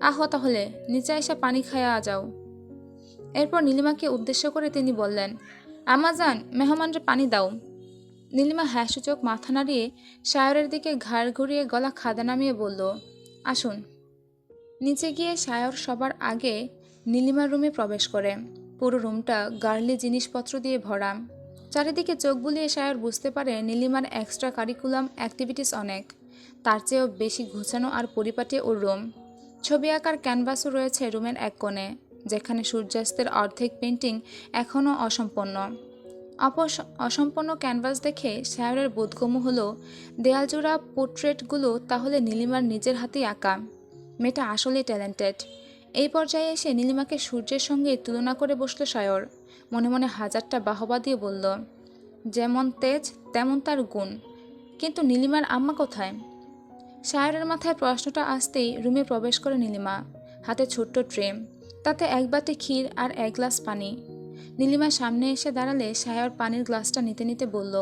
আহো তাহলে নিচে এসে পানি খাইয়া যাও। এরপর নীলিমাকে উদ্দেশ্য করে তিনি বললেন, আমাজান, মেহমানরে পানি দাও। নীলিমা হ্যাসূচক মাথা নাড়িয়ে শায়রের দিকে ঘাড় ঘুরিয়ে গলা খাদা নামিয়ে বলল, আসুন। নিচে গিয়ে শায়র সবার আগে নীলিমার রুমে প্রবেশ করে। পুরো রুমটা গার্লি জিনিসপত্র দিয়ে ভরা। চারিদিকে চোখ বুলিয়ে শায়র বুঝতে পারে নীলিমার এক্সট্রা কারিকুলাম অ্যাক্টিভিটিস অনেক। তার চেয়েও বেশি গুছানো আর পরিপাটি ওর রুম। ছবি আঁকার ক্যানভাসও রয়েছে রুমের এক কোণে, যেখানে সূর্যাস্তের অর্ধেক পেন্টিং এখনও অসম্পন্ন। অসম্পন্ন ক্যানভাস দেখে শায়রের বোধগম্য হলো দেয়ালজোড়া পোর্ট্রেটগুলো তাহলে নীলিমার নিজের হাতেই আঁকা। মেয়েটা আসলেই ট্যালেন্টেড। এই পর্যায়ে এসে নীলিমাকে সূর্যের সঙ্গে তুলনা করে বসল শায়র। মনে মনে হাজারটা বাহবা দিয়ে বলল, যেমন তেজ তেমন তার গুণ। কিন্তু নীলিমার আম্মা কোথায়? শায়রের মাথায় প্রশ্নটা আসতেই রুমে প্রবেশ করে নীলিমা। হাতে ছোট্ট ট্রে, তাতে এক বাটি ক্ষীর আর এক গ্লাস পানি। নীলিমার সামনে এসে দাঁড়ালে শায়র পানির গ্লাসটা নিতে নিতে বলল,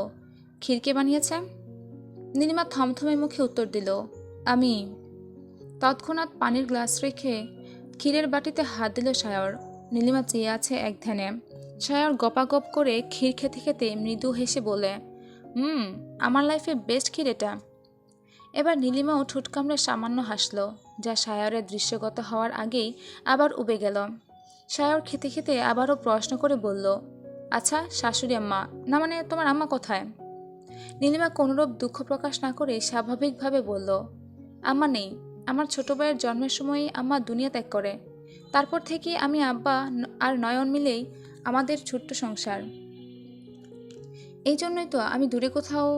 ক্ষীর কে বানিয়েছে? নীলিমা থমথমে মুখে উত্তর দিল, আমি। তৎক্ষণাৎ পানির গ্লাস রেখে ক্ষীরের বাটিতে হাত দিল শায়র। নীলিমা চেয়ে আছে এক ধ্যানে। শায়র গপাগপ করে ক্ষীর খেতে খেতে মৃদু হেসে বলে, আমার লাইফে বেস্ট ক্ষীর এটা। এবার নীলিমাও ঠোঁট কামড়ে সামান্য হাসল, যা শায়রের দৃশ্যগত হওয়ার আগেই আবার উবে গেল। শায়র খেতে খেতে আবারও প্রশ্ন করে বলল, আচ্ছা শাশুড়ি আম্মা, না মানে তোমার আম্মা কোথায়? নীলিমা কোনোরূপ দুঃখ প্রকাশ না করে স্বাভাবিকভাবে বলল, আম্মা নেই। আমার ছোট ভাইয়ের জন্মের সময়ই আম্মা দুনিয়া ত্যাগ করে। তারপর থেকে আমি, আব্বা আর নয়ন মিলেই আমাদের ছোট্ট সংসার। এই জন্যই তো আমি দূরে কোথাও।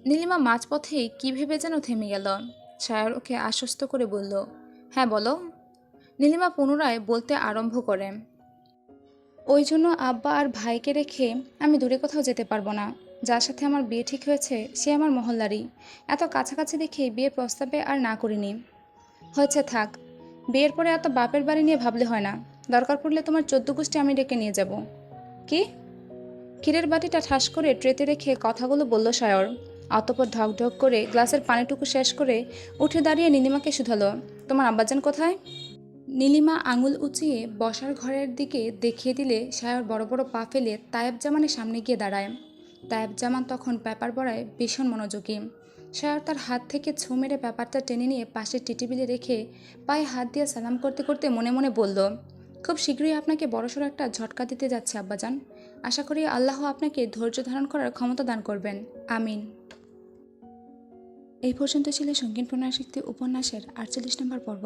নীলিমা মাঝপথেই কী ভেবে যেন থেমে গেল। শায়র ওকে আশ্বস্ত করে বলল, হ্যাঁ বলো। নীলিমা পুনরায় বলতে আরম্ভ করে, ওই জন্য আব্বা আর ভাইকে রেখে আমি দূরে কোথাও যেতে পারবো না। যার সাথে আমার বিয়ে ঠিক হয়েছে সে আমার মহল্লারই। এত কাছাকাছি দেখে বিয়ের প্রস্তাবে আর না করিনি। হয়েছে থাক, বিয়ের পরে এত বাপের বাড়ি নিয়ে ভাবলে হয় না। দরকার পড়লে তোমার 14 গোষ্ঠী আমি ডেকে নিয়ে যাব। কি? ক্ষীরের বাটিটা ঠাস করে ট্রেতে রেখে কথাগুলো বলল শায়র। অতঃপর ঢকঢক করে গ্লাসের পানিটুকু শেষ করে উঠে দাঁড়িয়ে নীলিমাকে শুধালো, তোমার আব্বাজান কোথায়? নীলিমা আঙুল উঁচিয়ে বসার ঘরের দিকে দেখিয়ে দিলে শায়র বড় বড় পা ফেলে তায়েব জামানের সামনে গিয়ে দাঁড়ায়। তায়েব জামান তখন পেপার পড়ায় ভীষণ মনোযোগী। শায়র তার হাত থেকে ছো মেরে পেপারটা টেনে নিয়ে পাশের টিটিবিলে রেখে পায়ে হাত দিয়ে সালাম করতে করতে মনে মনে বলল, খুব শীঘ্রই আপনাকে বড়সড় একটা ঝটকা দিতে যাচ্ছে আব্বাজান। আশা করি আল্লাহ আপনাকে ধৈর্য ধারণ করার ক্ষমতা দান করবেন, আমিন। এই পর্যন্ত ছিল সঙ্গীন প্রণয়শক্তি উপন্যাসের 48 নম্বর পর্ব।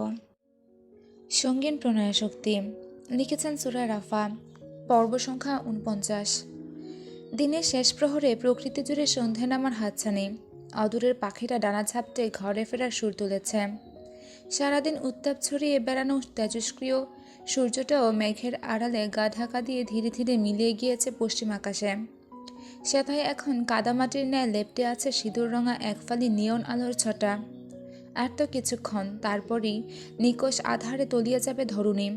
সঙ্গীন প্রণয়শক্তি লিখেছেন সূরা রাফা, পর্ব সংখ্যা 49। দিনের শেষ প্রহরে প্রকৃতি জুড়ে সন্ধে নামার হাতছানি। অদূরের পাখিরা ডানা ঝাপটে ঘরে ফেরার সুর তুলেছে। সারাদিন উত্তাপ ছড়িয়ে বেড়ানো তেজস্ক্রিয় সূর্যটাও মেঘের আড়ালে গা ঢাকা দিয়ে ধীরে ধীরে মিলিয়ে গিয়েছে পশ্চিম আকাশে। সেথায় এখন কাদামাটির ন্যায় লেপ্টে আছে সিঁদুর রঙা একফালি নিয়ন আলোর ছটা। আর তো কিছুক্ষণ, তারপরই নিকোষ আধারে তলিয়ে যাবে ধরুণী।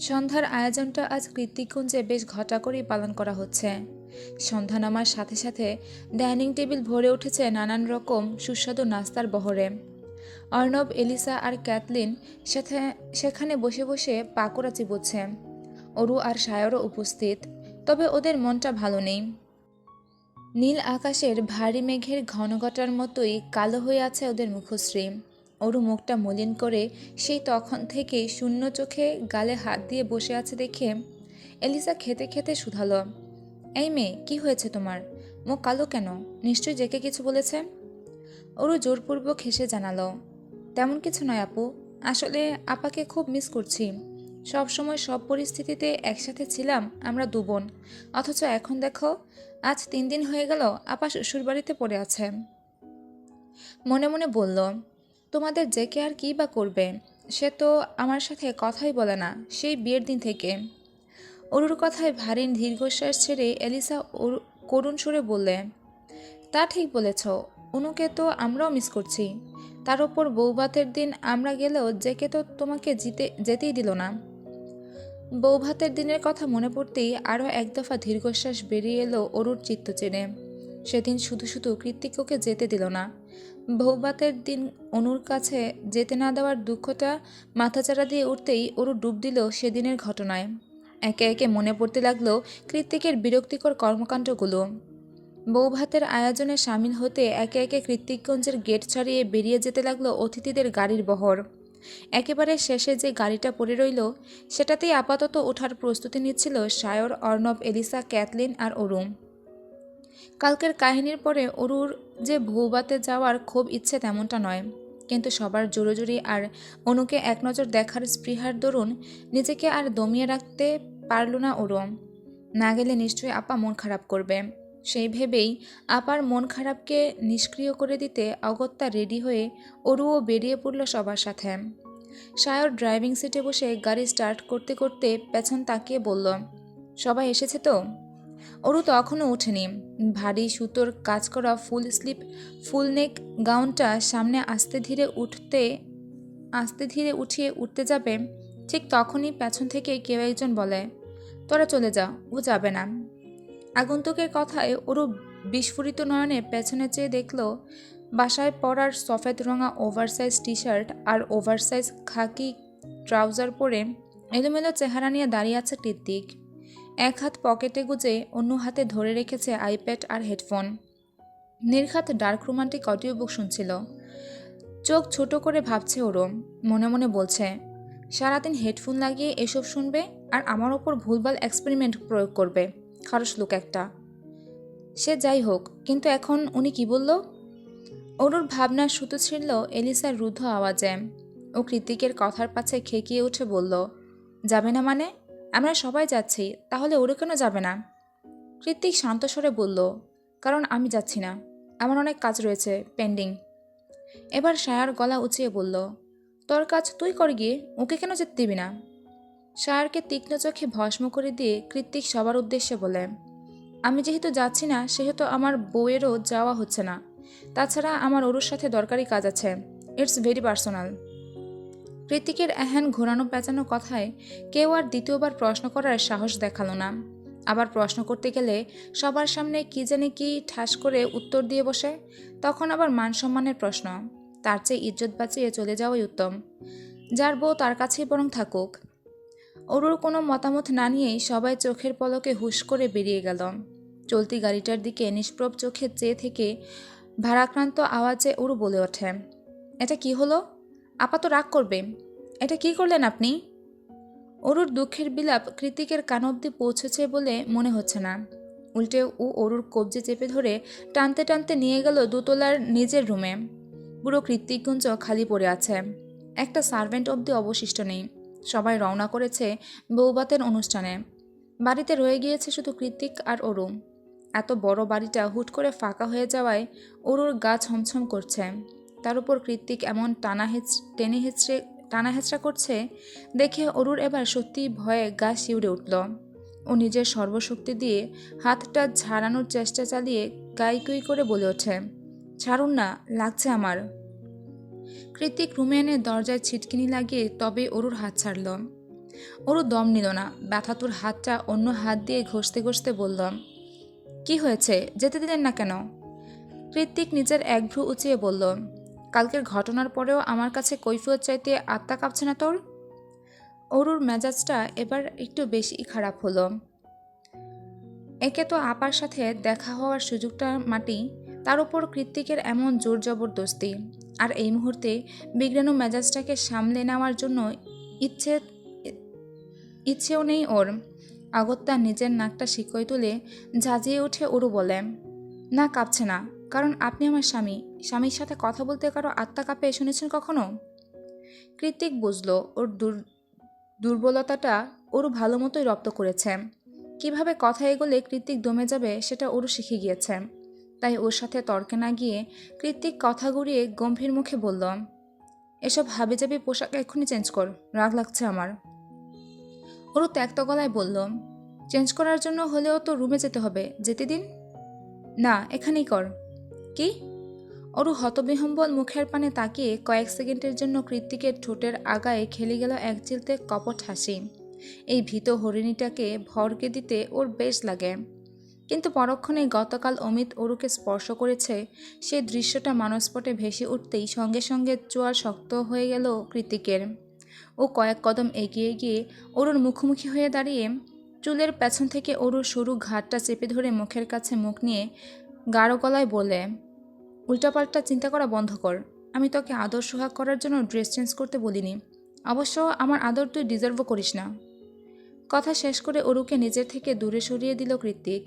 সন্ধ্যার আয়োজনটা আজ কৃত্তিকুঞ্জে বেশ ঘটা করেই পালন করা হচ্ছে। সন্ধ্যা নামার সাথে সাথে ডাইনিং টেবিল ভরে উঠেছে নানান রকম সুস্বাদু নাস্তার বহরে। অর্ণব, এলিসা আর ক্যাথলিন সেখানে বসে বসে পাকোড়া চিবোচ্ছে। অরু আর সায়রও উপস্থিত, তবে ওদের মনটা ভালো নেই। নীল আকাশের ভারী মেঘের ঘনঘটার মতোই কালো হয়ে আছে ওদের মুখশ্রী। অরু মুখটা মলিন করে সেই তখন থেকে শূন্য চোখে গালে হাত দিয়ে বসে আছে দেখে এলিসা খেতে খেতে শুধালো, এই মেয়ে, কি হয়েছে তোমার? মুখ কালো কেন? নিশ্চয়ই জেকে কিছু বলেছে। অরু জোরপূর্বক হেসে জানালো, তেমন কিছু নয় আপু, আসলে আপাকে খুব মিস করছি। সব সময় সব পরিস্থিতিতে একসাথে ছিলাম আমরা দু বোন, অথচ এখন দেখো আজ 3 দিন হয়ে গেল আপা শ্বশুরবাড়িতে পড়ে আছে। মনে মনে বলল, তোমাদের জেকে আর কী বা করবে, সে তো আমার সাথে কথাই বলে না সেই বিয়ের দিন থেকে। অরুর কথায় ভারী দীর্ঘশ্বাস ছেড়ে এলিসা করুণ সুরে বললে, তা ঠিক বলেছ, অনুকে তো আমরাও মিস করছি। তার ওপর বৌভাতের দিন আমরা গেলেও জেকে তো তোমাকে যেতেই দিল না। বৌভাতের দিনের কথা মনে পড়তেই আরও এক দফা দীর্ঘশ্বাস বেরিয়ে এলো অরুর চিত্ত চেনে। সেদিন শুধু শুধু কৃত্তিককে যেতে দিল না। বৌভাতের দিন অনুর কাছে যেতে না দেওয়ার দুঃখটা মাথাচাড়া দিয়ে উঠতেই অরু ডুব দিল সেদিনের ঘটনায়। একে একে মনে পড়তে লাগলো কৃত্তিকের বিরক্তিকর কর্মকাণ্ডগুলো। বৌভাতের আয়োজনে সামিল হতে একে একে কৃত্তিকগঞ্জের গেট ছাড়িয়ে বেরিয়ে যেতে লাগলো অতিথিদের গাড়ির বহর। একেবারে শেষে যে গাড়িটা পড়ে রইল সেটাতেই আপাতত ওঠার প্রস্তুতি নিচ্ছিল সায়র, অর্ণব, এলিসা, ক্যাথলিন আর অরু। কালকের কাহিনীর পরে অরুর যে বৌভাতে যাওয়ার খুব ইচ্ছে তেমনটা নয়, কিন্তু সবার জোরাজুরি আর অনুকে এক নজর দেখার স্পৃহার দরুন নিজেকে আর দমিয়ে রাখতে পারল না অরু। না গেলে নিশ্চয়ই আপা মন খারাপ করবে। সেই ভেবেই আপার মন খারাপকে নিষ্ক্রিয় করে দিতে অগত্যা রেডি হয়ে অরুও বেরিয়ে পড়ল সবার সাথে। সায়র ড্রাইভিং সিটে বসে গাড়ি স্টার্ট করতে করতে পেছন তাকিয়ে বলল, সবাই এসেছে তো? অরু তখনও ওঠেনি। ভারী সুতোর কাজ করা ফুল স্লিপ ফুল নেক গাউনটা সামনে আস্তে ধীরে উঠিয়ে উঠতে যাবে, ঠিক তখনই পেছন থেকে কেউ একজন বলে, তোরা চলে যা, ও যাবে না। আগন্তুকের কথায় ওরও বিস্ফোরিত নয়নে পেছনে চেয়ে দেখল বাসায় পরার সফেদ রঙা ওভারসাইজ টি শার্ট আর ওভারসাইজ খাকি ট্রাউজার পরে এলোমেলো চেহারা নিয়ে দাঁড়িয়ে আছে কৃত্তিক। এক হাত পকেটে গুজে অন্য হাতে ধরে রেখেছে আইপ্যাড আর হেডফোন। নির্ঘাত ডার্ক রোমান্টিক অডিও বুক শুনছিল। চোখ ছোট করে ভাবছে ওরও, মনে মনে বলছে, সারাদিন হেডফোন লাগিয়ে এসব শুনবে আর আমার ওপর ভুলভাল এক্সপেরিমেন্ট প্রয়োগ করবে, খারস লোক একটা। সে যাই হোক, কিন্তু এখন উনি কি বলল? অরুর ভাবনার সুতো ছিঁড়ল এলিসার রুদ্ধ আওয়াজে। ও কৃত্তিকের কথার পাছে খেকিয়ে উঠে বলল, যাবে না মানে? আমরা সবাই যাচ্ছি, তাহলে ওরও কেন যাবে না? কৃত্তিক শান্ত স্বরে বলল, কারণ আমি যাচ্ছি না, আমার অনেক কাজ রয়েছে পেন্ডিং। এবার সায়ার গলা উঁচিয়ে বলল, তোর কাজ তুই কর গিয়ে, ওকে কেন যেতে দিবি না? সায়ারকে তীক্ষ্ণ চোখে ভস্ম করে দিয়ে কৃত্তিক সবার উদ্দেশ্যে বলে, আমি যেহেতু যাচ্ছি না সেহেতু আমার বউয়েরও যাওয়া হচ্ছে না। তাছাড়া আমার ওর সাথে দরকারি কাজ আছে, ইটস ভেরি পার্সোনাল। কৃত্তিকের এহেন ঘোরানো পেঁচানো কথায় কেউ আর দ্বিতীয়বার প্রশ্ন করার সাহস দেখালো না। আবার প্রশ্ন করতে গেলে সবার সামনে কি জানি কি ঠাস করে উত্তর দিয়ে বসে, তখন আবার মান সম্মানের প্রশ্ন। তার চেয়ে ইজ্জত বাঁচিয়ে চলে যাওয়াই উত্তম। যার বউ তার কাছেই বরং থাকুক। অরুর কোনো মতামত না নিয়েই সবাই চোখের পলকে হুশ করে বেরিয়ে গেল। চলতি গাড়িটার দিকে নিষ্প্রভ চোখে চেয়ে থেকে ভারাক্রান্ত আওয়াজে অরু বলে ওঠে, এটা কি হলো? আপা তো রাগ করবে। এটা কি করলেন আপনি? অরুর দুঃখের বিলাপ কৃত্তিকের কান অব্দি পৌঁছেছে বলে মনে হচ্ছে না। উল্টে ও অরুর কবজি চেপে ধরে টানতে টানতে নিয়ে গেল দোতলার নিজের রুমে। পুরো কৃত্তিকগঞ্জ খালি পড়ে আছে, একটা সার্ভেন্ট অব্দি অবশিষ্ট নেই। সবাই রওনা করেছে বৌভাতের অনুষ্ঠানে। বাড়িতে রয়ে গিয়েছে শুধু কৃত্তিক আর অরু। এত বড় বাড়িটা হুট করে ফাঁকা হয়ে যাওয়ায় অরুর গা ছমছম করছে। তার উপর কৃত্তিক এমন টানা হেঁচড়া করছে দেখে অরুর এবার সত্যিই ভয়ে গা শিউরে উঠল। ও নিজের সর্বশক্তি দিয়ে হাতটা ঝাড়ানোর চেষ্টা চালিয়ে গাইকুই করে বলে ওঠে, ছাড়ুন না, লাগছে আমার। কৃতিক রুমে এনে দরজায় ছিটকিনি লাগিয়ে তবে অরুর হাত ছাড়ল। অরু দম নিল না, ব্যথাতুর হাতটা অন্য হাত দিয়ে ঘষতে ঘষতে বলল, কি হয়েছে, যেতে দিলেন না কেন? কৃতিক নিজের এক ভ্রু উঁচিয়ে বলল, কালকের ঘটনার পরেও আমার কাছে কৈফিয়ত চাইতে আত্মা কাঁপছে না তোর? অরুর মেজাজটা এবার একটু বেশি খারাপ হলো। একে তো আপার সাথে দেখা হওয়ার সুযোগটা মাটি, তার উপর কৃতিকের এমন জোর জবরদস্তি, আর এই মুহূর্তে বিগড়ানো মেজাজটাকে সামলে নেওয়ার জন্য ইচ্ছেও নেই ওর। অগত্যা নিজের নাকটা শিকই তুলে ঝাঁঝিয়ে উঠে অরু বলে, না, কাঁপছে না, কারণ আপনি আমার স্বামী। স্বামীর সাথে কথা বলতে কারো আত্মা কাঁপে শুনেছেন কখনো? কৃতিক বুঝল ওর দুর্বলতাটা ওরু ভালো মতোই রপ্ত করেছে। কিভাবে কথা এগোলে কৃতিক দমে যাবে সেটা ওরু শিখে গিয়েছে। তাই ওর সাথে তর্কে না গিয়ে কৃতিক কথা ঘুরিয়ে গম্ভীর মুখে বলল, এসব হাবিজাবি পোশাক এক্ষুনি চেঞ্জ কর, রাগ লাগছে আমার। ওরু ত্যক্ত গলায় বলল, চেঞ্জ করার জন্য হলেও তো রুমে যেতে হবে, যেতে দিন। না, এখানেই কর। কি? অরু হতবিহম্বল মুখের পানে তাকিয়ে কয়েক সেকেন্ডের জন্য কৃতিকের ঠোঁটের আগায় খেলে গেল এক চিলতে কপট হাসি। এই ভীত হরিণীটাকে ভরকে দিতে ওর বেশ লাগে। কিন্তু পরক্ষণে গতকাল অমিত অরুকে স্পর্শ করেছে, সে দৃশ্যটা মানসপটে ভেসে উঠতেই সঙ্গে সঙ্গে চোয়াল শক্ত হয়ে গেল কৃতিকের। ও কয়েক কদম এগিয়ে গিয়ে অরুর মুখোমুখি হয়ে দাঁড়িয়ে চুলের পেছন থেকে অরুর সরু ঘাটটা চেপে ধরে মুখের কাছে মুখ নিয়ে গাঢ় গলায় বলে, উল্টাপাল্টা চিন্তা করা বন্ধ কর। আমি তোকে আদর সোহাগ করার জন্য ড্রেস চেঞ্জ করতে বলিনি। অবশ্য আমার আদর তুই ডিজার্ভও করিস না। কথা শেষ করে অরুকে নিজের থেকে দূরে সরিয়ে দিল কৃতিক।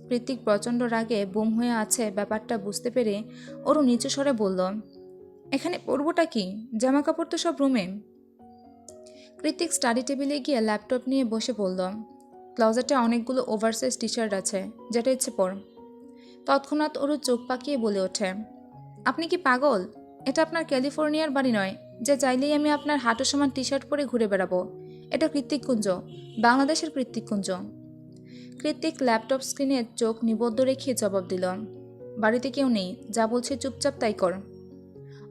কৃতিক প্রচণ্ড রাগে বুম হয়ে আছে ব্যাপারটা বুঝতে পেরে অরু নিচু স্বরে বলল, এখানে পরবটা কি? জামা কাপড় তো সব রুমে। কৃতিক স্টাডি টেবিলে গিয়ে ল্যাপটপ নিয়ে বসে বলল, ক্লজেটে অনেকগুলো ওভারসাইজ টি শার্ট আছে, যেটা ইচ্ছে পর। তৎক্ষণাৎ অরু চোখ পাকিয়ে বলে ওঠে, আপনি কি পাগল? এটা আপনার ক্যালিফোর্নিয়ার বাড়ি নয় যে চাইলেই আমি আপনার হাঁটু সমান টি শার্ট পরে ঘুরে বেড়াবো। এটা কৃত্তিককুঞ্জ, বাংলাদেশের কৃত্তিককুঞ্জ। কৃতিক ল্যাপটপ স্ক্রিনে চোখ নিবদ্ধ রেখে জবাব দিল, বাড়িতে কেউ নেই, যা বলছে চুপচাপ তাই কর।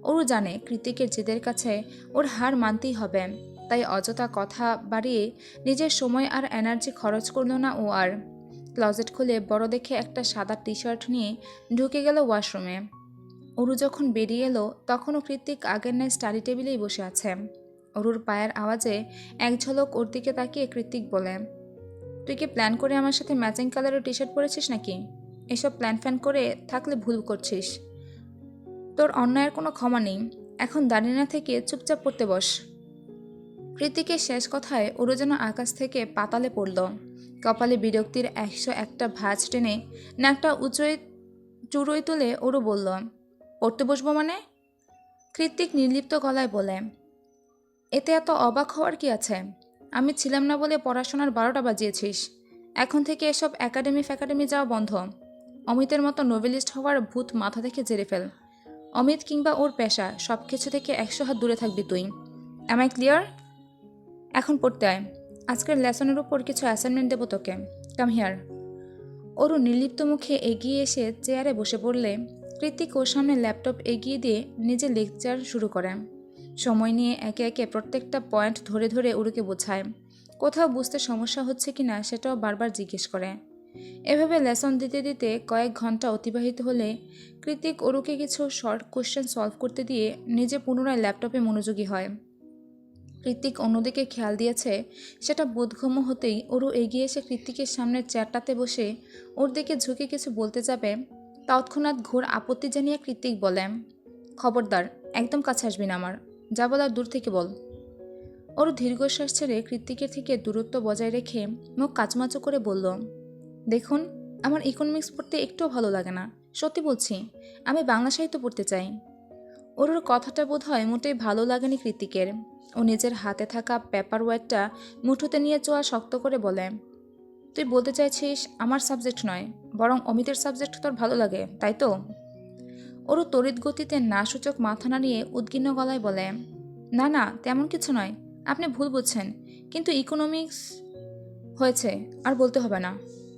ওরও জানে কৃতিকের জেদের কাছে ওর হার মানতেই হবে, তাই অযথা কথা বাড়িয়ে নিজের সময় আর এনার্জি খরচ করল না ও আর। ক্লজেট খুলে বড় দেখে একটা সাদা টি শার্ট নিয়ে ঢুকে গেল ওয়াশরুমে। অরু যখন বেরিয়ে এলো তখনও কৃতিক আগের ন্যায় স্টাডি টেবিলেই বসে আছে। অরুর পায়ের আওয়াজে এক ঝলক ওর দিকে তাকিয়ে কৃতিক বলে, তুই কি প্ল্যান করে আমার সাথে ম্যাচিং কালারের টি শার্ট পরেছিস নাকি? এসব প্ল্যান ফ্যান করে থাকলে ভুল করছিস। তোর অন্যায়ের কোনো ক্ষমা নেই, এখন দাঁড়িয়ে না থেকে চুপচাপ পড়তে বস। কৃতিকের শেষ কথায় ওরু যেন আকাশ থেকে পাতালে পড়ল। কপালে বিরক্তির 101টা ভাঁজ টেনে নাকটা চুড়োই তুলে ওরু বলল, পড়তে বসবো মানে? কৃতিক নির্লিপ্ত গলায় বলে, এতে এত অবাক হওয়ার কি আছে? আমি ছিলাম না বলে পড়াশোনার 12টা বাজিয়েছিস। এখন থেকে এসব একাডেমি যাওয়া বন্ধ। অমিতের মতো নোভেলিস্ট হওয়ার ভূত মাথা থেকে ঝেড়ে ফেল। অমিত কিংবা ওর পেশা সব কিছু থেকে 100 হাত দূরে থাকবি তুই। Am I clear? এখন পড়তে আয়, আজকের লেসনের উপর কিছু অ্যাসাইনমেন্ট দেবো তোকে। Come here. ওরও নির্লিপ্ত মুখে এগিয়ে এসে চেয়ারে বসে পড়লে কৃতিক ওর সামনে ল্যাপটপ এগিয়ে দিয়ে নিজে লেকচার শুরু করে। সময় নিয়ে একে একে প্রত্যেকটা পয়েন্ট ধরে ধরে ওরুকে বোঝায়। কোথাও বুঝতে সমস্যা হচ্ছে কিনা সেটাও বারবার জিজ্ঞেস করে। এভাবে লেসন দিতে দিতে কয়েক ঘন্টা অতিবাহিত হলে কৃতিক ওরুকে কিছু শর্ট কোশ্চেন সলভ করতে দিয়ে নিজে পুনরায় ল্যাপটপে মনোযোগী হয়। কৃতিক অন্যদিকে খেয়াল দিয়েছে সেটা বোধগম্য হতেই ওরু এগিয়ে এসে কৃতিকের সামনের চেয়ারটাতে বসে ওর দিকে ঝুঁকে কিছু বলতে যাবে, তৎক্ষণাৎ ঘোর আপত্তি জানিয়ে কৃতিক বলে, খবরদার, একদম কাছে আসবি না আমার, যা বলার দূর থেকে বল। ওরু দীর্ঘশ্বাস ছেড়ে কৃতিকের থেকে দূরত্ব বজায় রেখে মুখ কাচমাচো করে বলল, দেখুন, আমার ইকোনমিক্স পড়তে একটুও ভালো লাগে না, সত্যি বলছি, আমি বাংলা সাহিত্য পড়তে চাই। ওর কথাটা বোধ হয় মোটেই ভালো লাগেনি কৃতিকের। ও নিজের হাতে থাকা পেপার ওয়েটটা মুঠোতে নিয়ে চোয়া শক্ত করে বলে, তুই বলতে চাইছিস আমার সাবজেক্ট নয়, বরং অমিতের সাবজেক্ট তোর ভালো লাগে, তাই তো? ওরও তড়িৎ গতিতে না সূচক মাথা নাড়িয়ে উদ্গিন্ন গলায় বলে, না না, তেমন কিছু নয়, আপনি ভুল বুঝছেন, কিন্তু ইকোনমিক্স। হয়েছে, আর বলতে হবে না।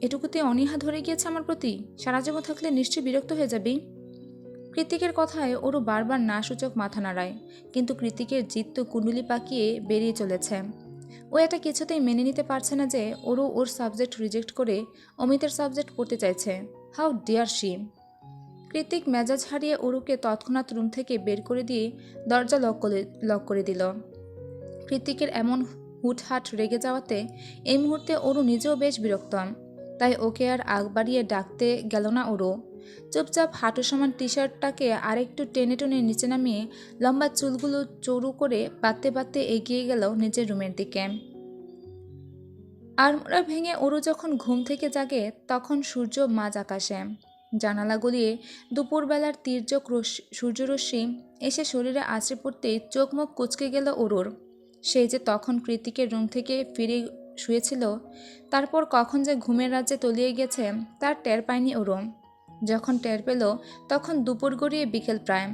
এটুকুতে অনীহা ধরে গিয়েছে আমার প্রতি। সারা জীবন থাকলে নিশ্চয়ই বিরক্ত হয়ে যাবি। কৃতিকের কথায় ওরও বারবার না সূচক মাথা নাড়ায়, কিন্তু কৃতিকের জিদ তো কুণ্ডুলি পাকিয়ে বেরিয়ে চলেছে। ও এটা কিছুতেই মেনে নিতে পারছে না যে ওর সাবজেক্ট রিজেক্ট করে অমিতের সাবজেক্ট পড়তে চাইছে। How deer she! কৃতিক মেজাজ হারিয়ে অরুকে তৎক্ষণাৎ রুম থেকে বের করে দিয়ে দরজা লক করে দিল। কৃতিকের এমন হুটহাট রেগে যাওয়াতে এই মুহূর্তে অরু নিজেও বেশ বিরক্ত। তাই ওকে আর আগ বাড়িয়ে ডাকতে গেল না অরু। চুপচাপ হাঁটু সমান টি শার্টটাকে আরেকটু টেনে টেনে নিচে নামিয়ে লম্বা চুলগুলো চড়ু করে বাঁধতে বাঁধতে এগিয়ে গেল নিজের রুমের দিকে। আড়মোড়া ভেঙে অরু যখন ঘুম থেকে জাগে তখন সূর্য মাঝ আকাশে। জানালা গলিয়ে দুপুরবেলার তীর্যক সূর্যরশ্মি এসে শরীরে আছড়ে পড়তেই চোখ মুখ কুঁচকে গেল অরুর। সেই যে তখন কৃতিকের রুম থেকে ফিরে শুয়েছিল, তারপর কখন যে ঘুমের রাজ্যে তলিয়ে গেছে তার টের পায়নি ওরম। যখন টের পেল তখন দুপুর গড়িয়ে বিকেল প্রায়।